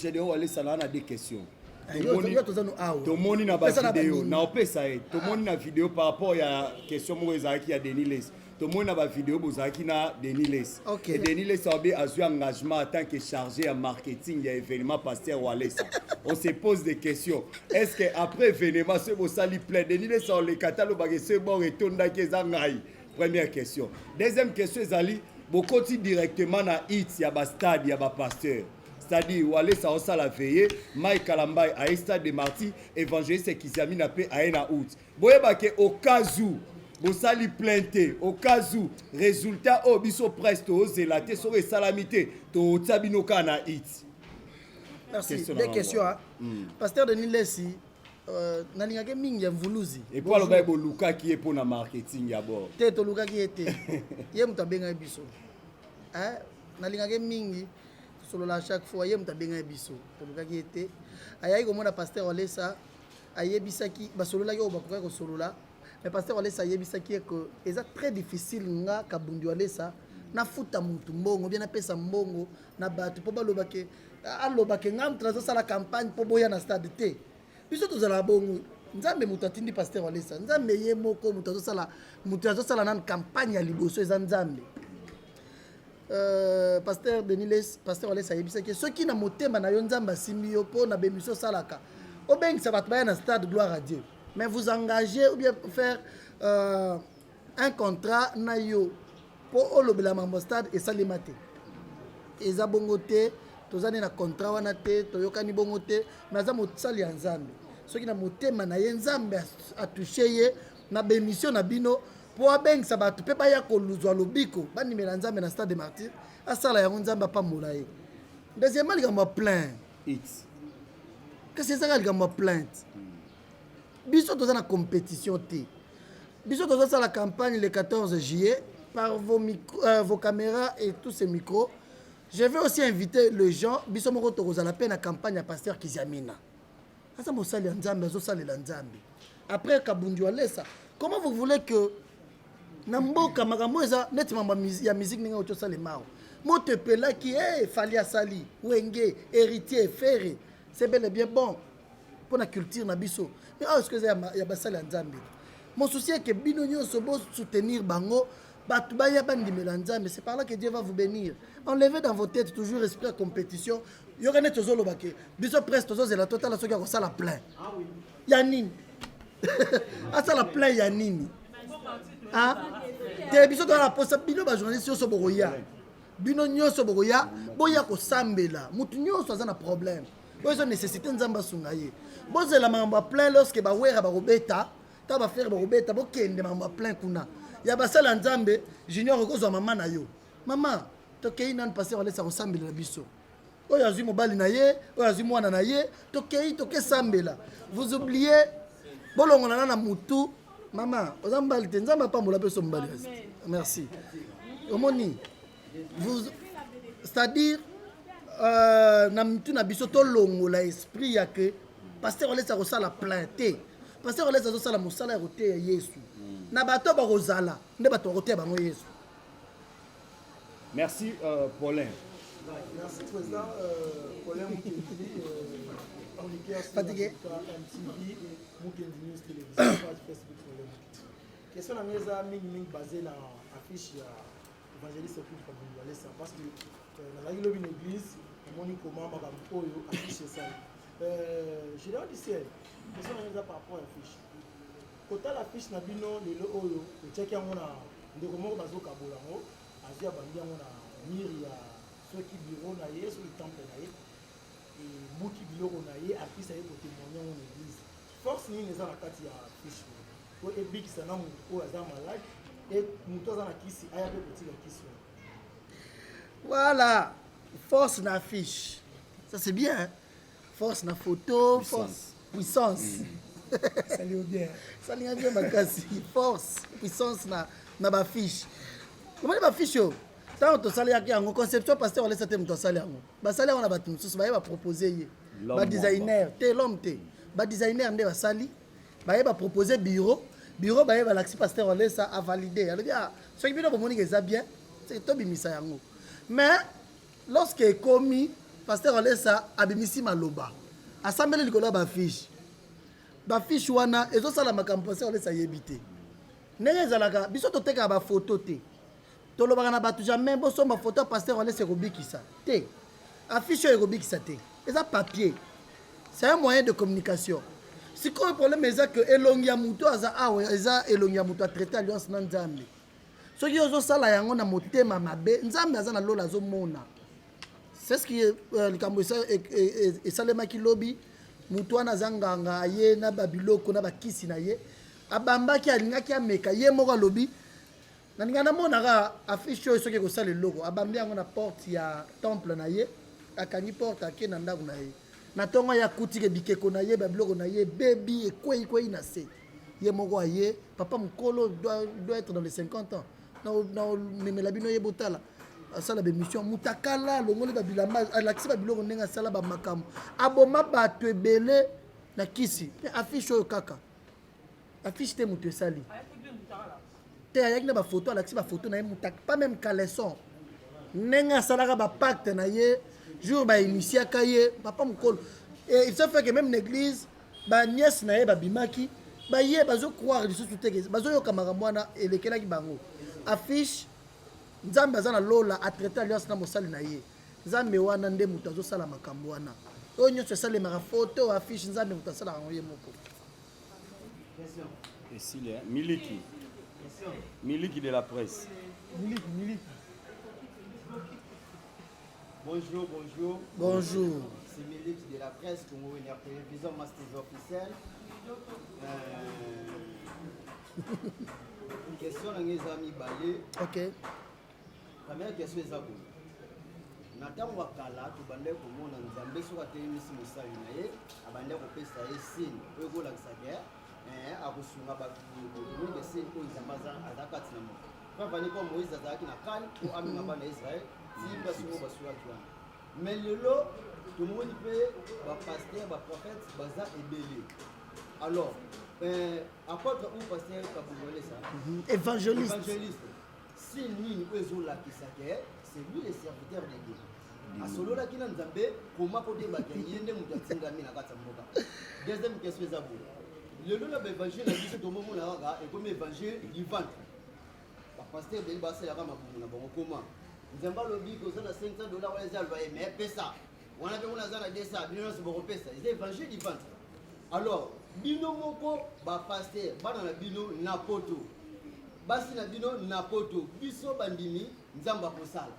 Général Walesa a des questions. Tout le monde n'a pas de vidéo. Tout le monde n'a vidéo par rapport à la question qui a Denis Les. Tout le monde n'a pas vidéo pour qui a Denis Les. Et Denis Les a eu un engagement en tant que chargé en marketing de l'événement Pasteur Walesa. On se pose des questions. Est-ce qu'après l'événement, ce que ça lui plaît? Denis Les a le catalogue, c'est bon, retourne dans les première question. Deuxième question, Zali, beaucoup directement dans Hits, il y a un stade, il y a un pasteur. C'est-à-dire, Walesa a la veillée, Mike Kalambay a un stade de Marty, évangéliste qui s'est mis à un août. Vous voyez au cas où, vous sali plainte, au cas où, résultat, au biso presto, zélaté, sur les salamités, to tabinoka na Hits. Merci. Des questions. Pasteur Denis Lessi, nalingake mingi ya mvuluzi. Et puis alors ba Luka qui est pour na marketing d'abord. Te to Luka qui était. Ye mutabenga biso. Nalingake mingi solo la chaque fois ye mutabenga biso. To Luka qui était. Ayayi ko mona pasteur Walesa ayebisaki ba solo la yo ba ko solo la. Mais pasteur Walesa ayebisaki que c'est très difficile nga kabundi Walesa na futa muntu mbongo bien na pesa mbongo na batu po baloba ke alobake ngam trazo sala campagne po boya na stade te biso tozala bongo nzambe mutu atindi pasteur Walesa nzambe ye moko mutu azosala na campagne ya liboso eza nzambe pasteur Denis Les pasteur Walesa yebisaki soki na motema na yo nzambe asimbi yo po na bemiso salaka obengisa bato baya na stade gloire à Dieu mais vous engagez ou bien faire un contrat na yo po olobela mambo stade et salimate eza bongo te tozali na contrat wana te toyokani bongo te mais aza mosali ya nzambe soki na motema na ye nzambe atouche ye na bémission na bino po abengisa bato mpe baya koluzwa lobiko bandimela nzambe na stade de martyr asala yango nzambe apambola ye deuxièmement likambo ya plainte kasi ezaka likambo ya plainte biso toza na compétition te biso tozosala campagne le 14 juillet par vos caméras et tous ces micros. Je vais aussi inviter les gens biso moko tokozala pe na campagne ya pasteur Kiziamina asa mosali ya nzambe azosalela nzambe après Kabundi Walesa. Comment vous voulez que na mboka makambo eza neti mambo ya musique ninga otosala mao moto pela qui est fali asali wenge héritier ferré c'est bel et bien bon pour la culture na biso mais est-ce que ya basali ya nzambe mon souci est que bino nyonso bo soutenir bango batu baya bandimela nzambe c'est par là que Dieu va vous bénir. Enlevez dans vos têtes toujours esprit de compétition yokane tozolo bake biso presse tozozela total soki ko sala plein ya nini asa la plein ya nini ah te biso to la poste bino ba journaliste yo so boya bino nyonso boya boya ko sambela mutu nyonso aza na problème bozo nécessité nzamba sunga ye bozela mamba plein lorsque ba wera ba robeta ta ba faire ba robeta bo kende mamba plein kuna ya basala nzambe junior kozwa mama na yo mama tokei nan passer wala sa kosambela na biso oyo azwi mobali na ye oyo azwi mwana na ye tokei tokesambela vous oubliez bolongona na mutu maman oza mbali te nzambe apambola mpe so mbali merci omoni vous c'est-à-dire na mutu na biso tolongola esprit ya ke pasteur olesa kosala plainte pasteur olesa azosala mosala ya koteya yesu na bato bakozala nde bato bakoteya bango yesu. Merci Paulin. Merci président Paulin Mukendi, fatigué. MTV, Mukendi News Télévision, page Facebook Paulin. Question na mesa mingi basée na affiche ya évangéliste Philippe Kabundi Walesa parce que na la lobi l'église moni comment makambo oyo affiche ça. Je leur dis c'est question na mesa par rapport à affiche. Kota la affiche na bino lelo oyo check yango na ndeko moko bazoka bolango azia bandi yango na miri ya soki bureau na ye soki temple na ye et muki biloko na ye apesa ye kotémoigner yango na église force nini eza na kati ya affiche po ebikisa na moto oyo aza malade et moto aza na kisi aya mpe kotika kisi. Voilà, force na affiche ça c'est bien hein? Force na photo puissance. Puissance ça lui bien ça lui bien makasi force puissance na ba fiche comment ba fiche yo tant to sala yaki yango conception pasteur wala satem to sala yango ba sala yango na batu mususu ba yeba proposer ye ba designer te l'homme te ba designer nde ba sali ba yeba proposer bureau ba yeba l'axi pasteur wala ça a valider alors bien ce qui bino bomoni que ça bien c'est to bimisa yango mais lorsque commis pasteur wala ça abimisi maloba assemblée likolo ba fiche bafiche wana ezosala makambo pasteur olesa yebi te ndenge ezalaka biso totekaka bafoto te tolobaka na bato jamais bosomba foto ya pasteur olesa ekobikisa te affiche oyo ekobikisa te eza papier c'est un moyen de communication sikoyo problème eza ke elongi ya moto aza awa eza elongi ya moto atraite alliance na nzambe soki ozosala yango na motema mabe nzambe aza na lola azomona c'est ce qui likambo esalemaki lobi mutu wana aza nganga ye na babiloko na bakisi na ye abambaki alingaki ameka ye moko alobi nalinga namonaka affiche oyo soki ekosala eloko abambi yango na porte ya temple na ye akangi porte ake na ndako na ye na ntongo ye akutiki bikeko na ye babiloko na ye bebi ekweikwei na se ye moko aye papa mokolo doit être dans les 50 ans na omemela bino ye botala asala bémission mutakala longoli babilamba alakisi babiloko ndenge asala bamakambo aboma bato ebele na kisi mpe affiche oyo kaka affiche te moto esali te ayaki na bafoto alakisi bafoto na ye mutaka pas même caleçon ndenge asalaka bapacte na ye jour bainitiaka ye papa mokolo et il se fait que même l'église baniese na ye babimaki baye bazocroire lisusu te bazoyoka makambo wana elekelaki bango affiche nzambe aza na lola atraite alliance na mosali na ye nzambe wana nde moto azosala makambo wana oyo nyonso esalemaka foto affiche nzambe moto asalaka yango ye moko. Miliki de la presse. Miliki Bonjour, bonjour. Bonjour. C'est Mélix de la presse Congo Inter Télévision Masters officiel. Question à mes amis Balé. Ok. Première question est à vous. Nathan Wakala, tu bandais pour mon Nzambé sur la télévision Moussa Yunaye, à bandais pour pesa et signe, ego la guerre, à Roussuma Bakou, de signe pour Isamaza à Dakatinamo. Quand on va Moïse Azaki na Khan ou Aminaba na Israël, si Basou Basura Tuan. Mais le lot, tout le monde peut, pasteur, prophète, baza et belé. Alors, apôtre ou pasteur Kaboulolé ça? Évangéliste. Si lui nous faisons la Kisake, c'est lui le serviteur de Dieu. A solo la kina Nzambe, comment peut débattre? Yende Moutatinga Mina Katsamboka. Deuxième question est à vous. Le lot de l'évangile a dit que tout le monde a et comme évangile du ventre. Pasteur de Basse la Rama Bouna, bon, comment? Nzamba lobby que ça a $500 les alloyés, mais pesa. On a besoin de 200, millions de euros pesa. C'est l'évangile du ventre. Alors, bino moko, pasteur, dans la bino napoto. Basi na bino napoto. Biso bandimi, Nzamba Kosala.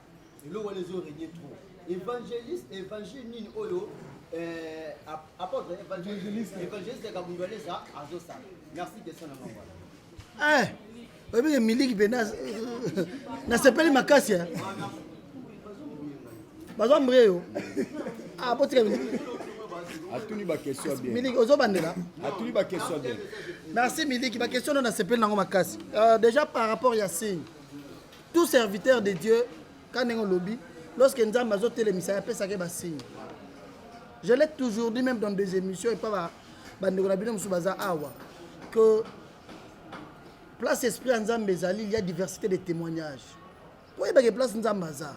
Et là, on les a régnés trop. Évangéliste, évangile nini oyo, apôtre, évangéliste de Kabundwale ça, Azosa. Merci de son amour. Oui, Milik Benas. Na sepeli makasi. Bazo mbreo. Ah, potre. Atuni ba question bien. Milik ozo bandela. Atuni ba question bien. Merci Milik, ma question na sepeli nango makasi. Déjà par rapport à signe. Tout serviteur de Dieu quand on lobby, lorsque nous avons besoin de télémission, il peut ba signe. Je l'ai toujours dit même dans des émissions et pas que place esprit en Zambézali, il y a diversité de témoignages. Pour y avoir place en Zambaza,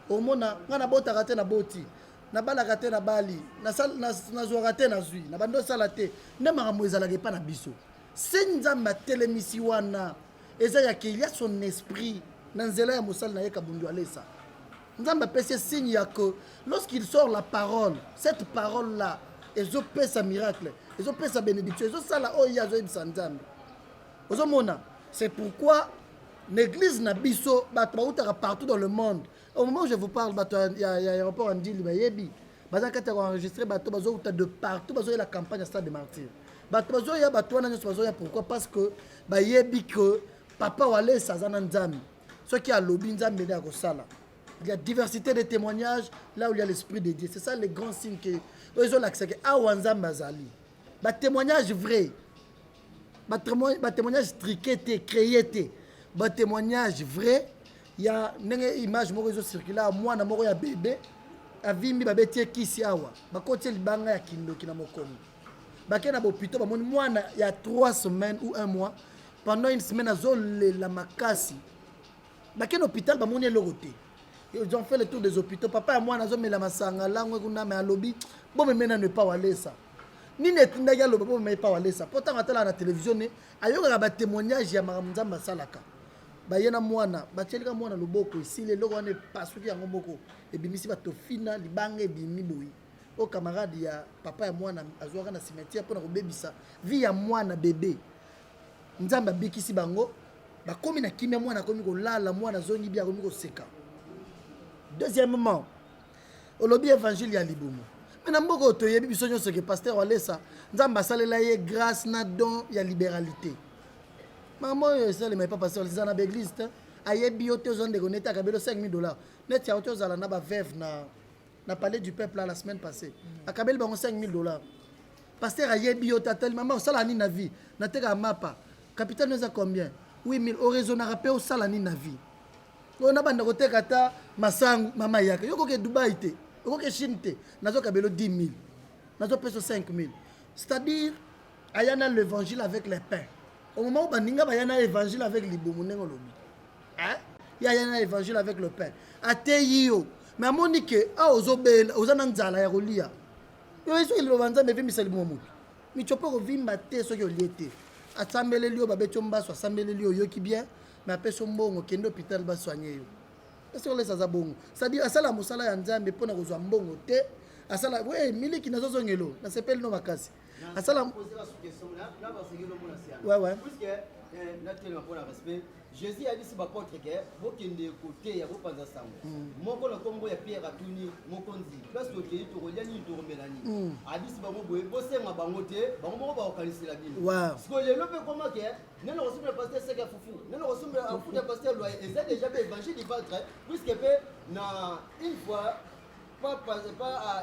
au monde, on a beau raté na boti, na bala raté na bali, na sal na zo raté na zui, na bando salate, ne maramoisa la pas na biso. C'est Nzamba télémission wana, et ça il y a son esprit, dans zela ya musal na yeka bundu alesa. Nzamba pèse signe que lorsqu'il sort la parole, cette parole là, ils ont fait sa miracle, ils ont fait sa bénédiction, ils ont ça là, oh il y a Nzamba. C'est pourquoi l'église Nabiso partout dans le monde. Au moment où je vous parle, il y a un aéroport en Dili, il y a enregistré de partout, il y a la campagne à Stade des Martyrs. Pourquoi? Parce que papa Wale Sazana Nzambi, ceux qui ont lobby Nzambi, il y a diversité de témoignages là où il y a l'esprit de Dieu. C'est ça les grands signes que ils ont l'accepté. Awanzambazali. Témoignage vrai. Témoignage triqué, créé, témoignage vrai. Il y a une image qui circule moi na moko ya bébé avimbi babeti kisi awa bakote libanga ya kindo kina mokomi bakena bopito ba moni mwana ya 3 semaines ou 1 mois pendant une semaine azole la makasi bakena hôpital ba moni logoté. Ils ont fait le tour des hôpitaux papa ya mwana azomela masanga langwe kuna me alobi bon me mena ne pas wale ça ni netinda ya lobo me pas wale ça pourtant atala na télévision ne ayoka ba témoignage ya Nzamba salaka bayena mwana batelika mwana loboko ici les logo ne pasuki yango moko ebimisi bato fina libanga ebimi boyi o camarade ya papa ya mwana azwaka na cimetière pona kobebisa vie ya mwana bébé Nzamba bikisi bango bakomi na kimia mwana komi kolala mwana zongi bia komi koseka. Deuxièmement, au lobby évangile ya libumu mais na mboko to yebi biso nyonso ke pasteur Walesa Nzamba salela ye grâce na don ya libéralité. Maman, ça ne m'a pas passé dans la église. Ayebi yo te zone de goneta kabelo $5,000. Net ya auto zala na ba veuve na palais du peuple la semaine passée. Akabel bango $5,000. Pasteur ayebi yo tatel maman sala ni na vie. Na teka mapa. Capital nous a combien? 8,000 au raison na rappel au sala ni na vie. On a banda ko teka ta masangu mama yaka. Yo ko ke Dubai te. Yo ko ke Chine te. Nazo kabelo 10,000. Nazo peso 5,000. C'est-à-dire ayana l'évangile avec les pains. Au moment où Baninga va y a un évangile avec les boumounes, il y a un évangile avec le pain. Ateyo, mais à mon nique, ah aux obéis, aux ananzala ya rolia. Yo iso il lovanza me vimi salimomu. Mi chopo ko vimba te so yo liete. Asambele lio ba betomba so asambele lio yo ki bien, mais après son mbongo kendo hôpital ba soigner yo. Est-ce que les ça bongo? C'est-à-dire asala musala ya nzambe pona ko zwa mbongo te. Asala we miliki nazo zongelo, na sepeli no makasi. Asala poser la question là parce que le monde ouais. Puisque naturellement pour le respect, Jésus a dit si bapôtre ke bokende côté ya bopanza sango moko na kombo ya Pierre atuni mokonzi place okei tokolia nini tokomelani a dit si bango boye bosenga bango te bango moko bakokanisela bino siko lelo mpe koma ke nene kosomela pasteur seka fufu nene kosomela afuta pasteur loye eza déjà be évangile du ventre puisque pe na une fois pas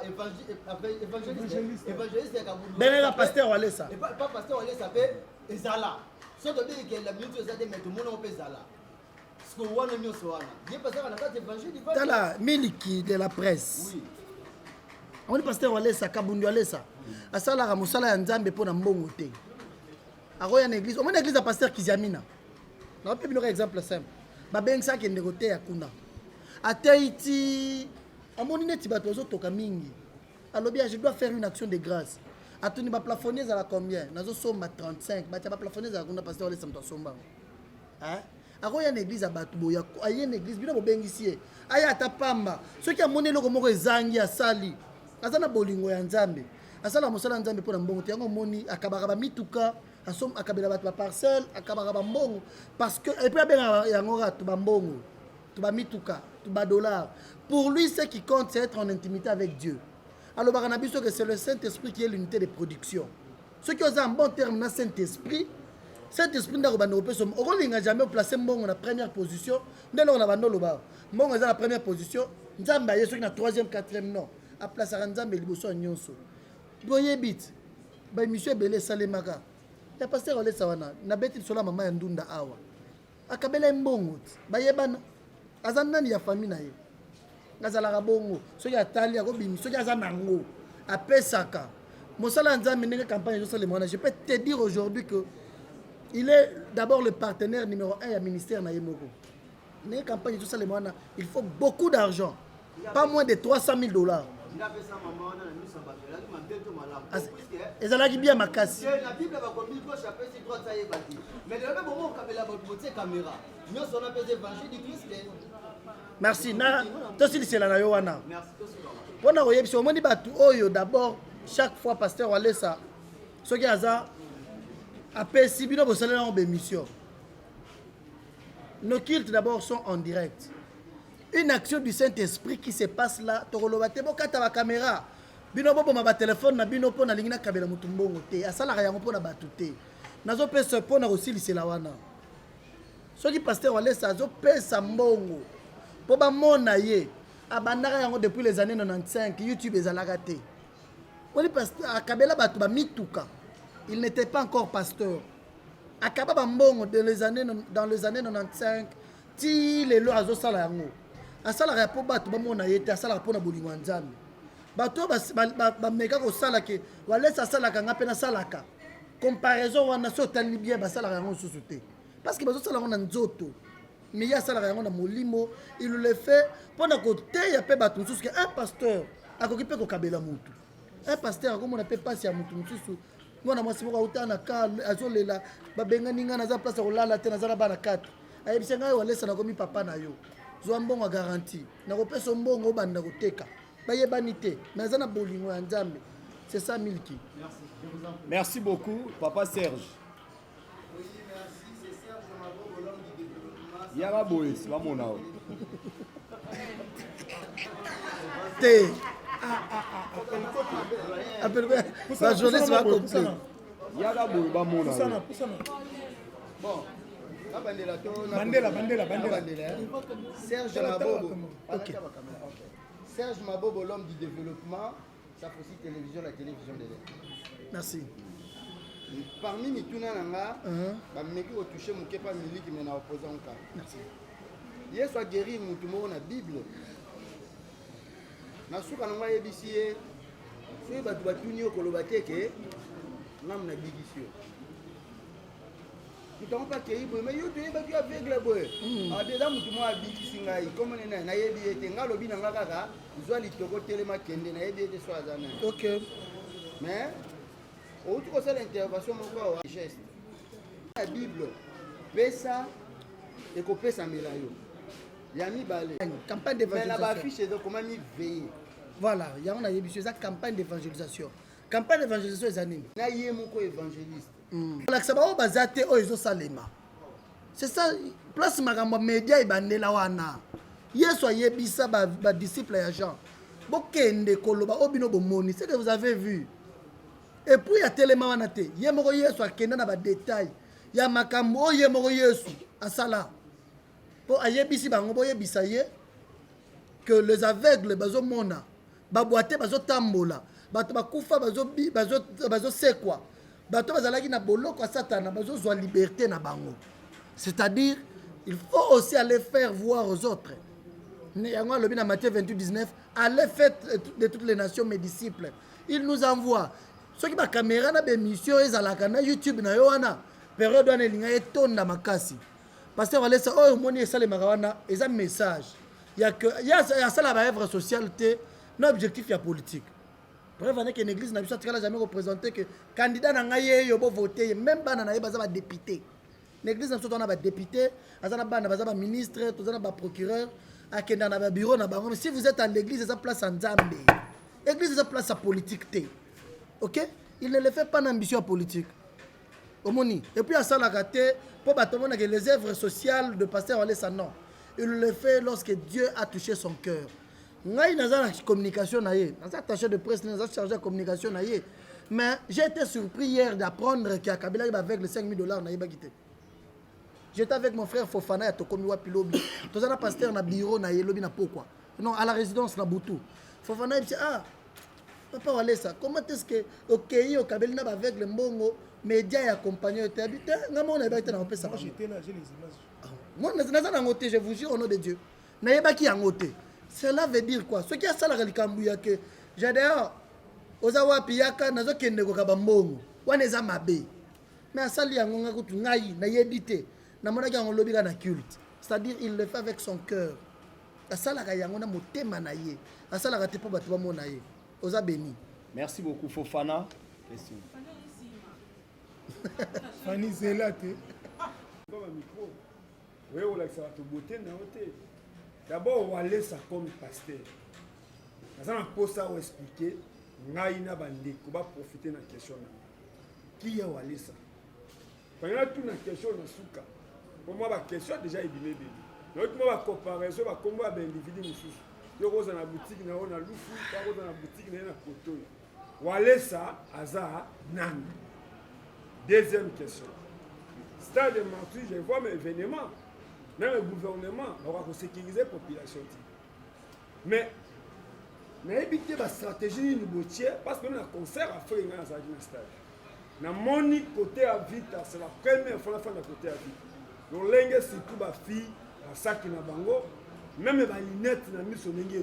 évangéliste ya kabulu benga pasteur walesa pas pasteur walesa pe ezala so to be ke la minute eza de mettre mon pe ezala ce que wana nyonso wana ye pasteur na kati évangile du ventre tala miliki de la presse oui on dit pasteur walesa kabundu walesa asalaka mosala ya nzambe mpo na mbongo te akoya na église omona église ya pasteur Kiziamina na pe bino exemple simple babengisaki ndeko te ya kuna atei ti amoni neti bato bazotoka mingi alobi je dois faire une action de grâce atuni baplafonnier ezala combien nazosomba 35 batia baplafonnier ezala kuna pasteur walesa moto asomba akoya na église ya bato boya aye na église bino bobengisi ye aya ata pamba soki amoni eloko moko ezangi asali aza na bolingo ya nzambe asala mosala ya nzambe mpo na mbongo te yango omoni akabaka bamituka akabela bato baparcelle akabaka bambongo parce que epuis abenga yango kaka to bambongo to bamituka to badollar pour lui ce qui compte c'est être en intimité avec Dieu alobaka na biso que c'est le Saint-Esprit qui est l'unité de production ceux qui ont un bon terme na Saint-Esprit ndako banda kopesa okolinga jamais placer mbongo na première position ndelo na bando loba mbongo eza na première position nzambe aye soki na 3e 4e non a placera nzambe liboso ya nyonso boyebit ba émission ebele salemaka ya pasteur olesa wana na beti lisolo mama ya ndunda awa akabela mbongo bayebana aza nani ya famille na ye azalaka bongo soki atali akobimi soki aza nango apesaka mosala nzambe ndenge campagne ezosalema wana je peux te dire aujourd'hui que il est d'abord le partenaire numéro 1 ya ministère na ye moko ndenge campagne ezosalema wana il faut beaucoup d'argent pas moins de 300 000 $. ezalaki bien makasi merci na tosilisela na yo wana mpona koyebisa omoni bato oyo d'abord chaque fois pasteur walesa soki aza apesi bino bosalela yango bémission nos cultes d'abord sont en direct une action du Saint-Esprit qui se passe là tokoloba te bokata ba caméra bino boboma ba téléphone na bino pona lingi na kabela mutu mbongo te asalaka yango pona batu te nazo pesa pona kosilisela wana soki pasteur walesa azo pesa mbongo po ba mona ye abandaka yango depuis les années 95 YouTube ezalaka te wali pasteur akabela batu ba mituka il n'était pas encore pasteur akaba ba mbongo dans les années 95 ti lelo azo sala yango asalaka po bato bamona ye te asalaka mpona bolingo ya nzambe bato bameka kosala ke walesa asalaka nga mpe nasalaka comparaison wana so otali bien basalaka yango mosusu te parce que bazosala yango na nzoto mais ye asalaka yango na molimo il le fait mpona koteya mpe bato mosusu ke un pasteur akoki mpe kokabela motu un pasteur akomona mpe pasi ya motu mosusu mwana mwasi moko auta na ka azolela babengani nga naza place ya kolala te naza na bana 4 ayebisa ngai walesa nakomi papa na yo zwa mbongo garantie nakopesa mbongo obanda koteka bayebani te mais aza na bolingo ya nzambe c'est ça milki merci beaucoup papa Serge yaba boye bamona o te appelle la journée va compter yaba boye bamona bon Bandela. Serge Mabobo. Okay. Serge Mabobo, l'homme du développement, ça fait aussi télévision, la télévision de l'air. Merci. Parmi les Tunananga, je vais toucher mon kepa mili qui m'a opposé en cas. Merci. Hier soit guéri mon tumor dans la Bible. Na souka na ngai ebisiye. Soki bato batuni okoloba te ke ngam na bikisio. Nous n'avons pas créé, mais nous avons été aveugles. Déjà, nous avons habité comme nous avons été dans le bin, nous avons été ok. Mais, autre chose, l'intervention, geste. La Bible, pesa et qu'on pesa melayo. Il y a mis balai. Campagne d'évangélisation. Mais la affiche est comment mis veiller. Voilà, il y a une campagne d'évangélisation. Campagne d'évangélisation, les années. Il y a un évangéliste. lakisa bao baza te oyo ezosalema c'est ça place makambo média ebandela wana yesu ayebisa badisciple ya Jean bokende koloba obino bomoni c'est que vous avez vu et puis ya telema wana te ye moko yesu akenda na badetail ya makambo oyo ye moko yesu asala po ayebisi bango boyebisa ye que les aveugles bazomona baboite bazotambola bato bakufa bazosekwa bato bazalaki na boloko ya satana bazozwa liberté na bango. C'est-à-dire il faut aussi aller faire voir aux autres. Yango alobi na Matthieu 28:19 allez faire de toutes les nations mes disciples. Il nous envoie soki ba caméra na bémission ezalaka na YouTube na yo wana période wana elinga etonda makasi. Pasteur Walesa oyo moni esalemaka wana eza message ya que ya sala ba œuvre sociale te na objectif ya politique. Bref, on est qu'une église n'a jamais représenté que candidat n'a pas yo voter même pas na ba député. L'église n'a pas député, azana ba na ministre, tozana ba procureur, akenda na ba bureau na ba. Si vous êtes à l'église, ça place en Zambie. L'église ça place à politique té. OK? Il ne le fait pas d'ambition politique. Omoni. Et puis à ça la raté pour batomona que les œuvres sociales de pasteur Walesa non. Il le fait lorsque Dieu a touché son cœur. Ngai naza na communication na ye, naza attaché de presse, naza chargé de communication na ye. Mais j'ai été surpris hier d'apprendre qu'à Kabila il avec les $5,000 na yeba quitté. J'étais avec mon frère Fofana ya Tokomi wa Pilobi. Tozana pasteur na bureau na ye lobi na pourquoi. Non, à la résidence na Boutou. Fofana il dit ah papa Walesa, comment est-ce que OK au Kabila na avec le mbongo média et accompagné était habité ngamo na yeba na pesa. Moi j'étais là, j'ai les images. Moi naza na ngoté, je vous jure au nom de Dieu. Na yeba ki ngoté. Cela veut dire quoi? Ce qui a ça la likambuya que j'ai d'ailleurs ozawa piyaka nazo kende ko kabambongo waneza mabe mais asali yango ngakutu ngai na yedité na monaki yango lobika na culte, c'est-à-dire il le fait avec son cœur asala ka yango na motema na ye asala ka te po bato ba mona ye oza béni. Merci beaucoup Fofana. Question. Fanny Zelate. Comme un micro. Oui, on a que ça va te beauté na hotel. D'abord, Walesa comme pasteur. Nous allons poser ça ou expliquer. Nous allons profiter de la question. Qui est Walesa? Quand il y a toute une question dans Souka, pour moi, la question déjà est bien. Nous avons une comparaison avec un individu. Nous avons une boutique, nous avons une loufu, nous avons une boutique, nous avons une koto. Walesa, Aza, Nan. Deuxième question. Stade de Martyr, je vois mes événements. Même le gouvernement aura sécurisé la population. Mais, nous avons évité la stratégie de boutier parce que nous avons un concert à faire dans le stade. Nous avons mon côté à vite, c'est la première fois que nous avons côté à vite. Nous avons surtout les filles, les sacs na bango, même les lunettes, nous avons mis sur les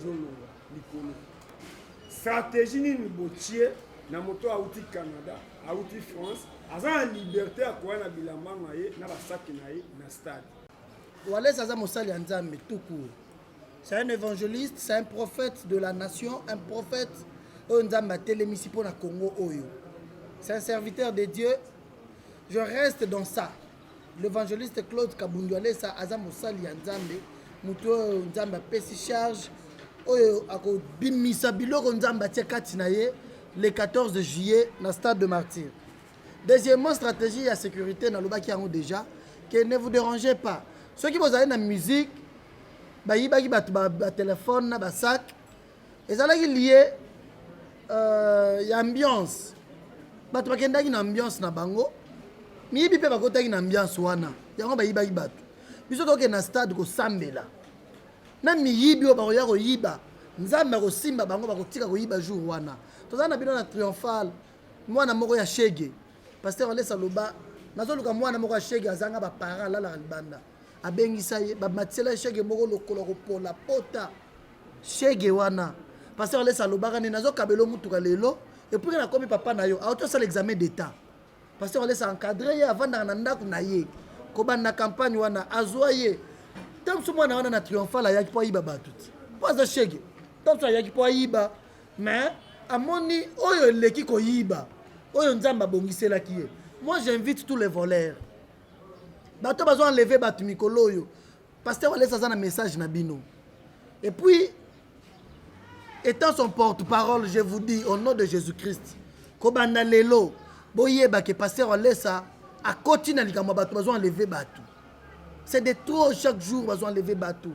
stratégie de boutier, nous avons outil Canada, outil France, nous avons la liberté à quoi nous avons mis dans les sacs dans le stade. Walesa Aza Mosali Nzambe tout court. C'est un évangéliste, c'est un prophète de la nation, un prophète au Nzamba télémisi pour la Congo Oyo. C'est un serviteur de Dieu. Je reste dans ça. L'évangéliste Claude Kabundu Walesa Aza Mosali Nzambe, muto Nzamba pesi charge Oyo ako bimisa biloko Nzamba tiekati na ye le 14 juillet dans le stade de Martyr. Deuxièmement, stratégie à sécurité dans le baki yango déjà que ne vous dérangez pas. Ceux qui vont aller dans la musique, ils ont téléphone, un sac. Et ça est lié à l'ambiance. Ils ont une ambiance na bango. Mais ils ont une ambiance. Ils ont une ambiance. Ils ont un stade qui est sambela. Na miyibi obaroya ko yiba. Nzamba ko simba bango bakotika ko yiba jour wana. Tozana bino na triomphal. Mwana moko ya shege. Pasteur Walesa loba. Nazoluka mwana moko ya shege azanga ba parents la libanda. Abengisa ye ba matela shege moko lokolo ko pola pota shege wana pasteur Walesa lobaka ni nazo kabelo mutuka lelo et puis na komi papa na yo auto ça l'examen d'état pasteur Walesa encadré avant na ndako na ye ko bana campagne wana azwa ye tant so mwana wana na triomphal ayaki po yiba batuti poza shege tant so ayaki po yiba mais amoni oyo leki ko yiba oyo nzamba bongisela ki ye. Moi j'invite tous les voleurs. Bato bazo enlever batu mikolo yo. Pasteur Walesa za na message na bino. Et puis étant son porte-parole, je vous dis au nom de Jésus-Christ, ko banda lelo boyeba ke pasteur Walesa a continue likamwa bato bazo enlever batu. C'est de trop chaque jour, ils ont enlevé bateau.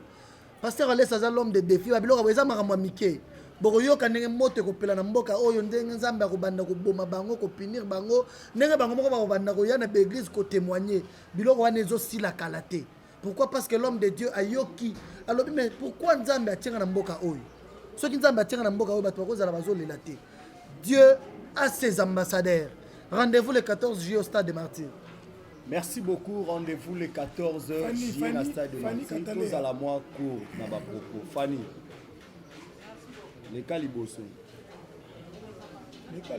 Pasteur Alès, c'est l'homme de défi. Il y a un Mickey. Boroyoka ndenge moto kopela na mboka oyo ndenge nzambe akobanda koboma bango kopinir bango ndenge bango moko bakobanda koya na église ko témoigner biloko wana ezosila kala te. Pourquoi? Parce que l'homme de Dieu ayoki alobi mais pourquoi nzambe atenga na mboka oyo soki nzambe atenga na mboka oyo bato bakozala bazolela te. Dieu a ses ambassadeurs. Rendez-vous le 14 juillet au Stade des Martyrs. Merci beaucoup. Rendez-vous le 14 juillet au Stade des Martyrs. Tous à la mois court dans ma propos. Fanny. Les calibosso. Les cas.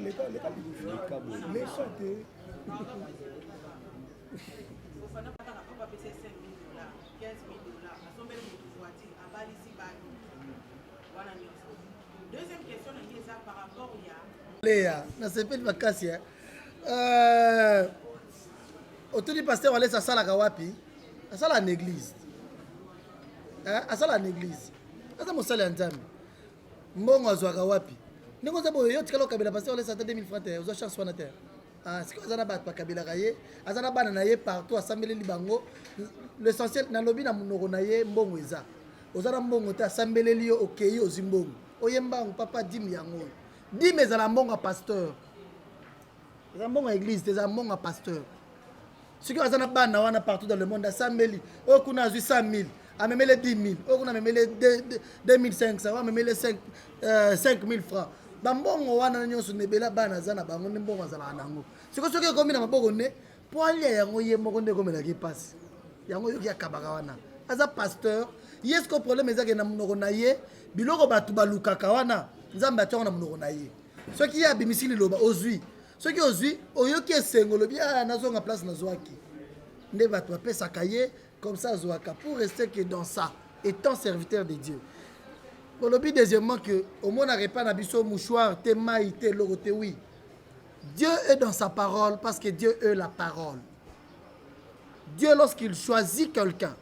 Deuxième question, par rapport au Léa, na sepeli makasi otuni pasteur Alès asalaka wapi? Asala en église. Asala en église. Asa mosali ya nzambe. Mbongo azwaka wapi? Ndenge oza boyo yo tikala okabela pasteur Alès ata 2000 francs te ozwa chance wana te. Sikoyo aza na bato bakabelaka ye aza na bana na ye partout asambeleli bango. L'essentiel nalobi na monoko na ye mbongo eza. Oza na mbongo te asambeleli yo okei ozwi mbongo. Oyemba papa dimi yango. Dimi ezala mbongo pasteur. Ezala mbongo église, ezala mbongo pasteur. Ceux qui ont un bana partout dans le monde, asambeli. Oh, qu'on a 100 000, a même les 10 000, oh, qu'on a même les 2500, a même les 5 000 francs. Bambongo wana nyonso nebela bana zana bango mbongo zala nango. Siko soki komi na maboko ne, po alia yango ye moko nde komela ki passe. Yango yoki akabaka wana. Aza pasteur, yes ko problème ezake na munoko na ye, biloko batu balukaka wana, nzambe atonga na munoko na ye. Soki ya bimisili loba ozwi. Ce qui est oyoki esengolo bien nazonga place nazwaki nde bato bapesaka ye comme ça zwaka pour rester que dans ça étant serviteur de Dieu. Olobi deuxièmement que au monde n'arrête pas na biso mouchoir te mai te logote oui. Dieu est dans sa parole parce que Dieu est la parole. Dieu lorsqu'il choisit quelqu'un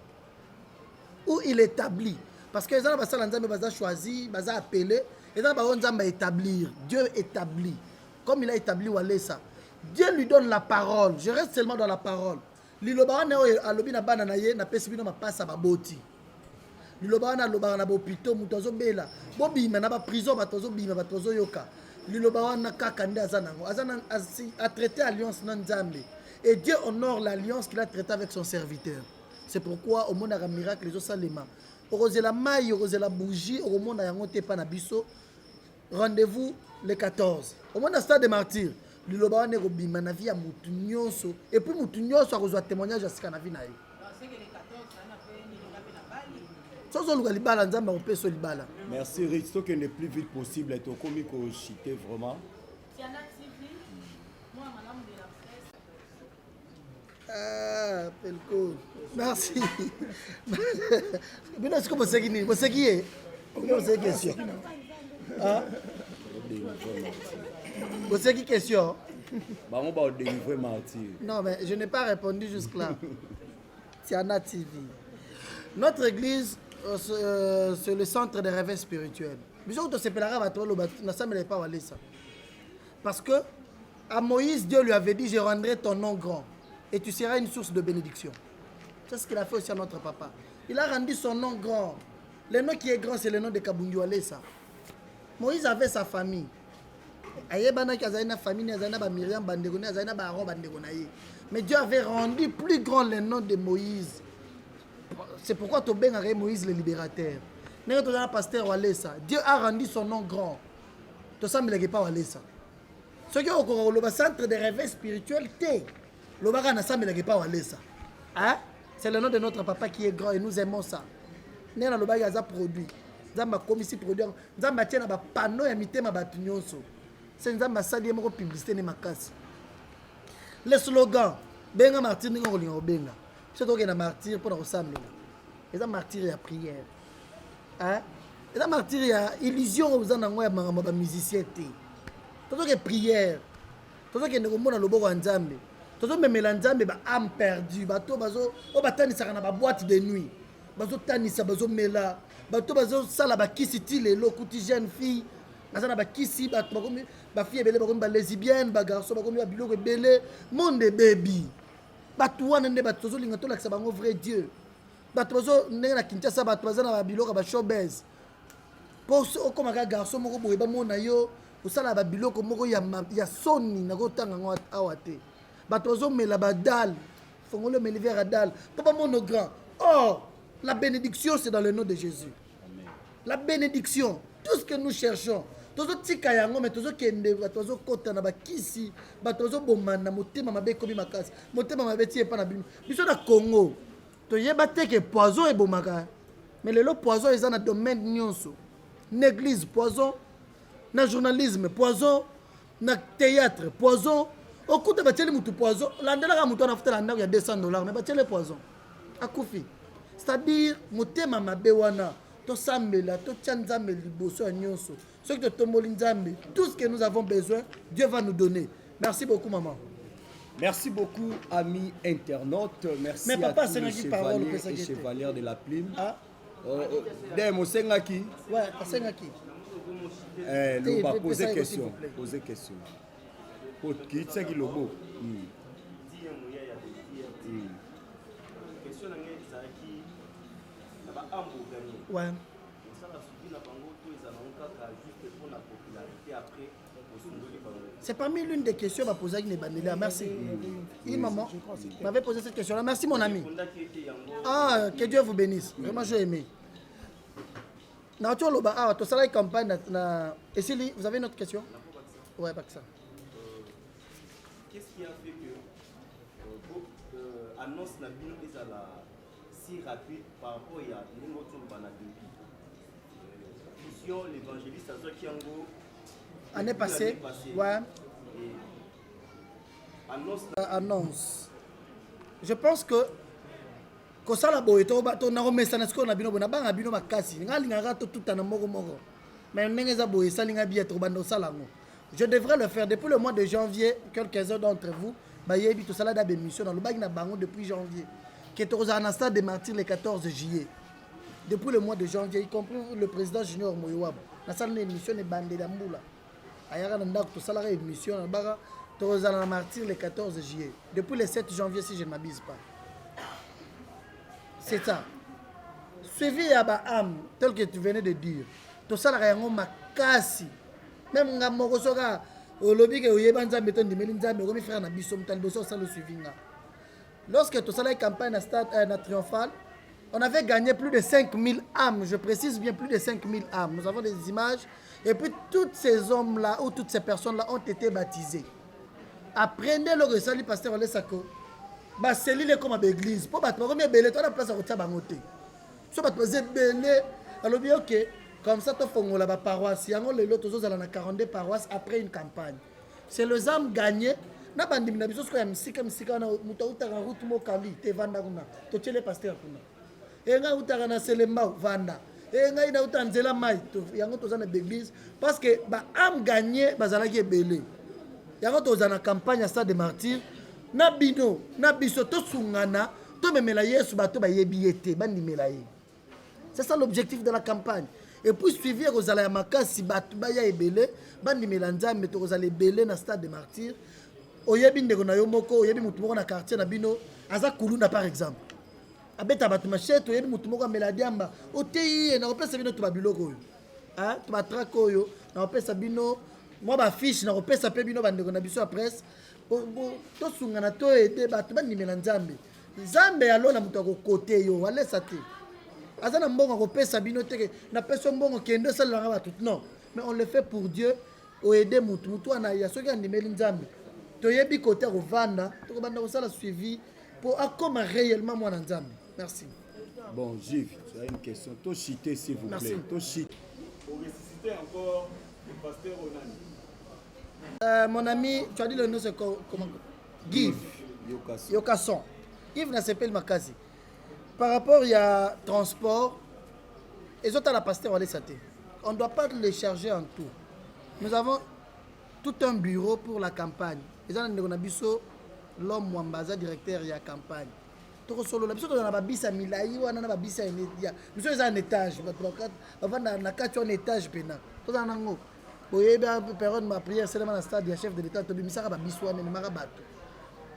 ou il établit parce que les gens basala nzambe baza choisi baza appelé et dans ba nzambe établir Dieu établit. Comme il a établi Walesa, Dieu lui donne la parole. Je reste seulement dans la parole. Lilobana alobi na bana na ye na pesibino ma passa ba boti. Lilobana lobana na bopito mutozo bela. Bobi na ba prison batozo bima batozo yoka. Lilobana kaka nde azanango. Azana a traité alliance na nzambe. Et Dieu honore l'alliance qu'il a traitée avec son serviteur. C'est pourquoi au monde a miracle les osalema. Orozela mai, orozela bougie, au monde a yangote pa na biso. Rendez-vous le 14. Au moins dans le Stade des Martyrs, le loba ne robima na vie à Moutounioso et puis Moutounioso a reçu témoignage à ce qu'on a vu naï. Merci Rich, que le plus vite possible est au comique au chité vraiment. Ah, Pelko. Merci. Mais est-ce que vous savez vous savez qui est? Vous savez question. Ah. Vous savez qui question? Non, mais je n'ai pas répondu jusque-là. Tiana TV. Notre église, c'est le centre de réveil spirituel. Parce que à Moïse, Dieu lui avait dit, je rendrai ton nom grand et tu seras une source de bénédiction. C'est ce qu'il a fait aussi à notre papa. Il a rendu son nom grand. Le nom qui est grand, c'est le nom de Kabundu Alessa. Moïse avait sa famille. Mais Dieu avait rendu plus grand le nom de Moïse. C'est pourquoi tu as Moïse le libérateur. Dieu a rendu son nom grand. Tu sais, il pas Walesa. Ce qui est au centre de réveil spirituel, c'est le nom de notre papa qui est grand et nous aimons ça. Nous avons produit. Nous avons commis produit. Nous avons un panneau et mitema batunyoso. C'est nous avons sali moko publicité ne makasi. Le slogan benga martyr ningo lingo benga. C'est toi qui na martyr pour ensemble. Les martyrs ya prière. Hein? Les martyrs ya illusion aux anango ya mangamba musicien té. Toi qui prière. Toi qui ne komona loboko nzambe. Toi memela nzambe ba âme perdue, bato bazo o batani saka na ba boîte de nuit. Bazo tanisa bazo mela. Bato bazo sala ba kisiti lelo kuti jeune fille. Bazana ba kisi bato bakomi ba fille belé bakomi ba lesbienne, ba garçon bakomi ba biloko belé, monde baby. bato wana nde bato tozolinga tolakisa bango vrai Dieu bato bazo ndenge na Kinshasa bato baza na babiloko ba showbiz po okomaka garçon moko boye bamona yo osala babiloko moko ya soni nakotanga ngo awa te bato bazomela badale fongolo omeli vers ya dale po bamona grand. Or la bénédiction c'est dans le nom de Jésus. Amen. La bénédiction tout ce que nous cherchons tozotika yango mais tozokende bato bazokota na bakisi bato bazobomana motema mabe ekomi makasi motema mabe tie epa na bino biso na Congo toyeba te ke poison ebomaka mais lelo poison eza na domaine nyonso na église poison na journalisme poison na théâtre poison okuta batieli mutu poison landelaka mutu anafutela ndako ya $200 mais batieli poison akufi c'est-à-dire motema mabe wana tosambela totia nzambe liboso ya nyonso ce que totomboli nzambe tout ce que nous avons besoin Dieu va nous donner. Merci beaucoup maman. Merci beaucoup amis internautes. Merci mais papa, à tous les chevaliers et chevalières de la plume. Ah Demo Sengaki. Ouais, Sengaki. Nous va poser question. Poser question. Pour qui c'est qui lobo? Ouais. C'est parmi l'une des questions que posée avec Bandela. Merci. Oui, maman m'avait posé cette question-là. Merci mon ami. Ah, que Dieu vous bénisse. Vraiment, j'ai aimé. Ah, tu as campagne. Et si vous avez une autre question? Ouais, pas que ça. Qu'est-ce qui a fait que l'annonce n'a pas si rapide par rapport à l'évangéliste Azokiango année passée, ouais. Annonce. Je pense que ça la boye to na remesa na siko na bino bona banga bino makasi ngalinga to tout na moko moko mais ndenge za boye salinga bien to bando salango. Je devrais le faire depuis le mois de janvier. Quelques-uns d'entre vous ba yebi to sala da bémission dans le bag na bango depuis janvier qui est aux Anastas des Martyrs le 14 juillet. Depuis le mois de janvier, y compris le président Junior Moyoab, na salle d'émission est bandé d'Amboula. Ayara ndak to sala émission na baga to aux Martyrs le 14 juillet. Depuis le 7 janvier si je ne m'abuse pas. C'est ça. Suivi à Baham, tel que tu venais de dire. To sala yango makasi. Même nga moko soka au lobby que oyeba nzambe to ndimeli nzambe ko mi frère na biso mtal boso sala suivi nga. Lorsque tout ça la campagne à stade triomphal, on avait gagné plus de 5000 âmes, je précise bien plus de 5000 âmes. Nous avons des images et puis tous ces hommes-là ou toutes ces personnes-là ont été baptisés. Apprenez le resali pasteur Ole Sako. Bah c'est lui comme à l'église. Pour battre premier belé, toi la place à retirer bangoté. So battre belé, alors bien OK, comme ça tu fais la paroisse, il y a les autres aux à 42 paroisses après une campagne. C'est les âmes gagnées. Na bandi na biso ya msika na muta utaka route mokali te vanda kuna to tele pasteur kuna enga utaka na selemba vanda enga ina utanzela mai to yango to na l'église parce que ba am gagné bazalaki ebele yango to na campagne à Stade des Martyrs na bino na biso to sungana to memela Yesu bato ba yebiete bandi melaye. C'est ça l'objectif de la campagne. Et puis suivi rozala ya makasi bato ba ya ebele bandi melanzambe to rozala ebele na Stade des Martyrs. Oyebi ndeko na yo moko oyebi mutu moko na quartier na bino aza kulunda par exemple abeta batu machete oyebi mutu moko amela diamba oteyi na opesa bino to babiloko oyo ah to batrako oyo na opesa bino moi ba fiche na opesa pe bino bandeko na biso ya presse to sungana to ete batu bandimela nzambe nzambe alo na mutu akokote yo alesa te aza na mbongo akopesa bino teke na peso mbongo kende salela batu non mais on le fait pour Dieu o aider mutu wana ya soki andimeli nzambe. Toyebi côté Rovanda, tu vas suivi pour comment réellement moi n'ensemble. Merci. Bon, Gilles, tu as une question. Toi, citer s'il vous plaît. Toi, citer. Pour ressusciter encore le pasteur Onani. Mon ami, tu as dit le nom c'est comment? Guy Yokasson. Yves n'a s'appelle Makazi. Par rapport il y a transport, les autres à la pasteur on ne doit pas les charger en tout. Nous avons tout un bureau pour la campagne. Les gens ont biso l'homme Mwambaza directeur de la campagne. Tout solo la biso on a babisa milai ou on a babisa enedia. Biso c'est un étage, avant na quatre un étage pena. Tout en ango. Boyeba période ma prière seulement dans stade du chef de l'état to bimisa ba biso na marabato.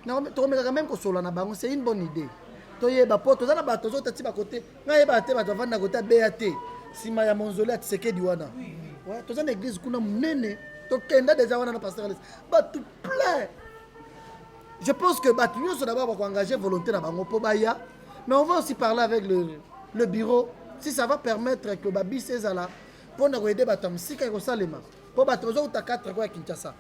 tokomekaka même kosola na bango, c'est une bonne idée. Toyeba po toza na bato tozotati bakote ngai yeba te bato bavandi na kote abeya te nsima ya monzole ya Tshisekedi wana. Toza na église kuna monene tokenda déjà wana na pasteur Alès bato plein. Je pense que bato nyonso d'abord bakoengager volonté na bango po baya, mais on va aussi parler avec le bureau si ça va permettre que babisi ezala mpona koyede bato ya mosika ekosalema mpo bato bazouta 4 kwa ya Kinshasa.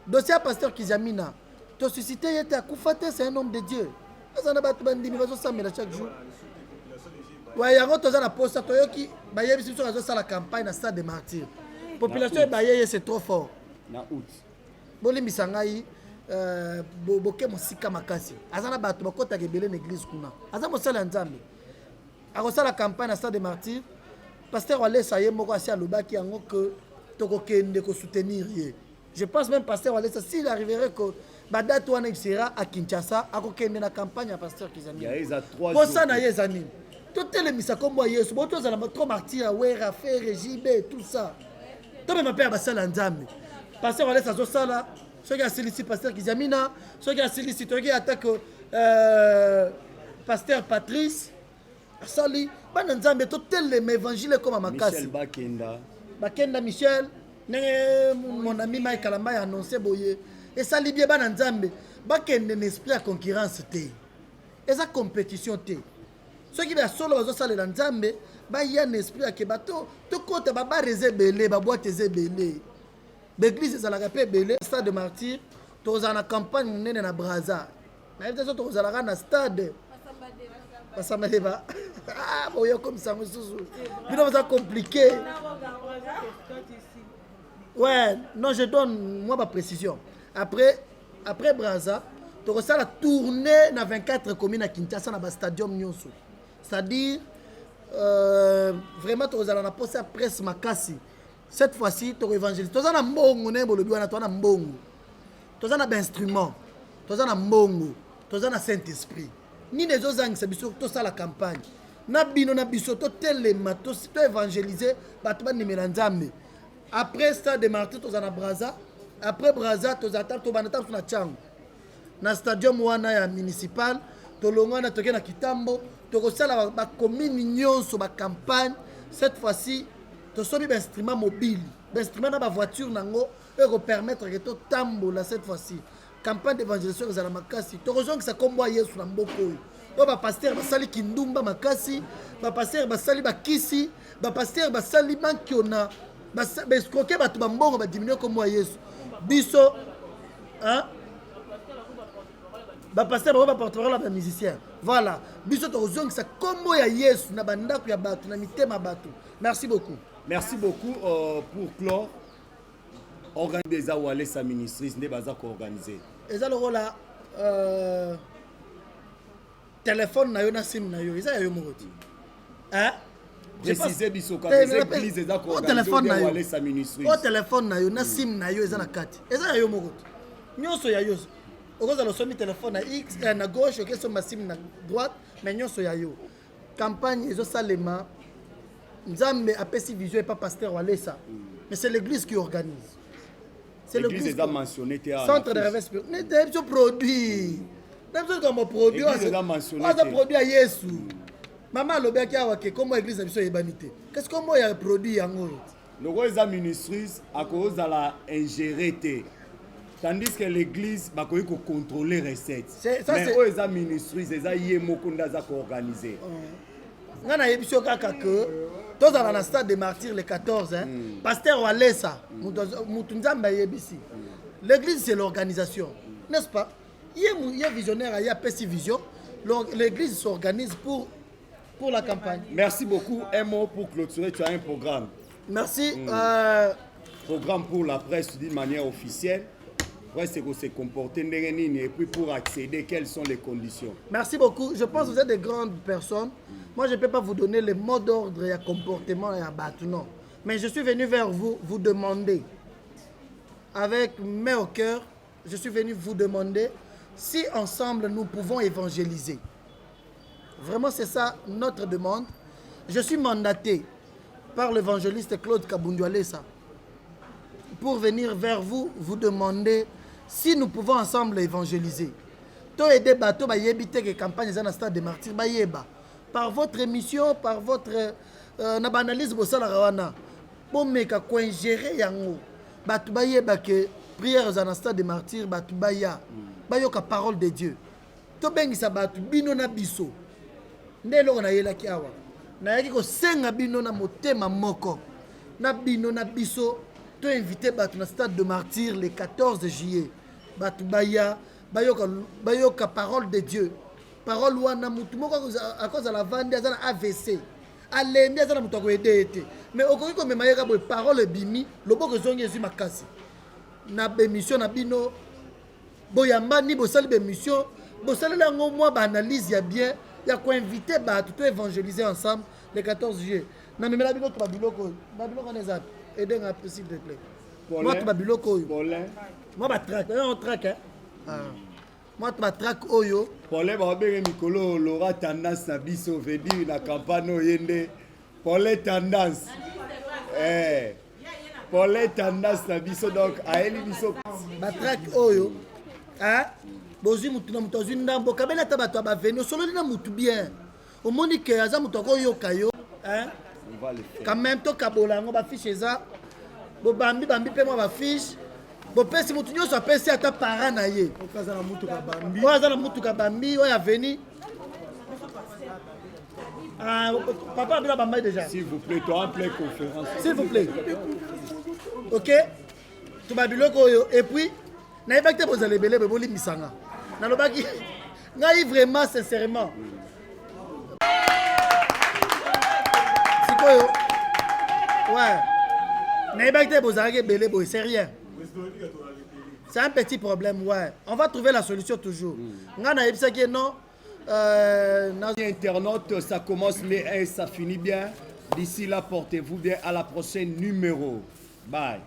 Dossier ya pasteur Kizamina tosuscité ye te akufa te, c'est un homme de Dieu. Azana bato bandimi bazosambela chaque jour. Ouais, yango toza na posa toyoki bayebisi biso azosala campagne na stade de martyrs. Population ebayeye c'est trop fort. Na août. Bolimbisa ngai boke mosika makasi. Azana bato bakotaka ebele na église kuna. Aza mosala ya Nzambe. Akosala campagne na stade de martyrs. Pasteur Alessa ye moko asi alobaki yango que tokokende ko soutenir ye. Je pense même pasteur Alessa s'il arriverait que badate wana sera à Kinshasa akokende na campagne ya pasteur Kizamina. Il y a 3 jours. Posa na ye zanini. Totelemisa kombo ya Yesu. Boto za trop martyr wera faire JB tout ça. Toi même père basala Nzambe. Pasteur Alessa zo sala, ceux qui a sollicité pasteur Kizamina, ceux qui a sollicité qui attaque pasteur Patrice Sali, bana Nzambe totelema évangile comme makasi. Michel Bakenda. Bakenda Michel, mon ami Mike Kalamba a annoncé boye. Et ça libie bana Nzambe, bakende un esprit à concurrence té. Et ça compétition té. Ceux qui va solo bazo sala Nzambe, ba y a un esprit à kebato, to côté ba rezebele, ba boîte ezebele. L'église ça la rappelle belé, stade de martyr, to za na campagne nene na Braza. Na évité to za la na stade. Basamadeba. Ah, bon, il y a comme ça, c'est compliqué. Ouais, non, je donne moi ma précision. Après Braza, tu reçois la tournée dans 24 communes à Kinshasa, dans le stadium Nyonso. C'est-à-dire, vraiment, tu reçois la poste presse Makasi. Cette fois-ci, tu évangélises. Tu as un mbongo, tu as un mbongo. Tu as un instrument. Tu as un mbongo. Tu as un Saint-Esprit. Ni les autres angles, c'est tout ça la campagne. Na bino na biso to telema to évangéliser batba nimela Nzambe. Après stade de martyrs to na Braza, après Braza to zata to banata na Tchango. Na stadium wana ya municipal to longana to na Kitambo to kosala ba commune nyonso ba campagne. Cette fois-ci to sobi ba instrument mobile, ba instrument na ba voiture nango e permettre que to tambola cette fois-ci. Campagne d'évangélisation à la makasi. Tu rejoins que ça combo Yesu na mboko. Ba pasteur basali kindumba makasi, ba pasteur basali bakisi, ba pasteur basali bankiona, ba escroquer ba mbongo ba diminuer comme Yesu. Biso hein? Ba pasteur ba porte-parole ba musicien. Voilà. Biso tu rejoins que ça combo ya Yesu na bandako ya batu na mitema batu. Merci beaucoup. Merci beaucoup pour clore. Organiser Wale sa ministrice ne baza ko organiser. Eza le rôle téléphone na yo na sim na yo eza yo mokoti. Hein? Préciser biso ka église eza ko organiser Wale sa ministrice. Au téléphone na yo na sim na yo eza na kati. Eza yo mokoti. Nyonso ya yo. Okoza lo somi téléphone na X na gauche ke so ma sim na droite mais nyonso ya yo. Campagne ezo salema. Nzambe apesi vision et pas pasteur Walesa. Mais c'est l'église qui organise. C'est l'église qui a mentionné centre de réveil spirituel. Mais des produits. Des comme produit. L'église a mentionné. On a produit à Yesu. Maman le bec a que comment l'église a besoin de banité. Qu'est-ce qu'on a produit en gros? Le roi des ministries à cause de la ingérité. Tandis que l'église va contrôler les recettes. Mais les ministries, les ayémokonda za organisé. On a eu que tous dans le stade des martyrs le 14, hein, pasteur Walesa, l'église c'est l'organisation, n'est-ce pas? Il y a visionnaire, il y a petit vision, l'église s'organise pour la campagne. Merci beaucoup. Un mot pour clôturer, tu as un programme. Merci. Programme pour la presse d'une manière officielle. Presse c'est se comporter et puis pour accéder, quelles sont les conditions? Merci beaucoup. Je pense que vous êtes des grandes personnes. Moi, je ne peux pas vous donner les mots d'ordre et comportement et abattre, non. Mais je suis venu vers vous, vous demander, avec main au cœur, je suis venu vous demander si ensemble nous pouvons évangéliser. Vraiment, c'est ça notre demande. Je suis mandaté par l'évangéliste Claude Kabundu Alessa pour venir vers vous, vous demander si nous pouvons ensemble évangéliser. to aider bato bayebi te que campagne eza na stade de martyr bayeba par votre émission par votre na banalise bosalaka wana bomeka koingérer yango bato bayeba que prière eza na stade de martyr bato baya bayoka parole de Dieu tobengisa bato bino na biso nde eloko nayelaki awa nayaki kosenga bino na motema moko na bino na biso to invité bato na stade de martyr le 14 juillet bato baya bayoka parole de Dieu parole wana mutu moko akozala vandi aza na AVC alembi aza na mutu akoyede ete mais okoki komema yeka boye parole ebimi loboko ezongi ezwi makasi na bémission na bino boyambani bosali bémission bosalela yango mwa baanalyse ya bien ya koinvite bato to évangéliser ensemble le 14 juillet namemela bino to babiloko wana eza edenga s'il te plaît moi to babiloko oyo moi batraque on traque moi to batraque oyo pole babenge mikolo lora tendance na biso veut dire na campagne oyende pole tendance pole tendance na biso donc aeli biso batraque oyo bozwi mutu na mutu azwi ndambo kabela ata bato abaveni osololi na mutu bien omoni ke aza mutu akoyoka yo quand même tokabola yango bafiche eza bobambi mpe mwa bafiche bopesi mutu nyonso apesi ata para na ye oyo aza na mutuka bambi oyo aveni papa abila bambai déjà s'il vous plaît toi en pleine conférence s'il vous plaît ok toba biloko oyo et puis nayebaki te bozala ebele boye bolimbisanga nalobaki ngai vraiment sincèrement sikoyo ouais nayebaki te bozalaki ebele boye c'est rien c'est un petit problème ouais on va trouver la solution toujours ngai nayebisaki non internaute ça commence mais ça finit bien d'ici là portez-vous bien à la prochaine numéro bye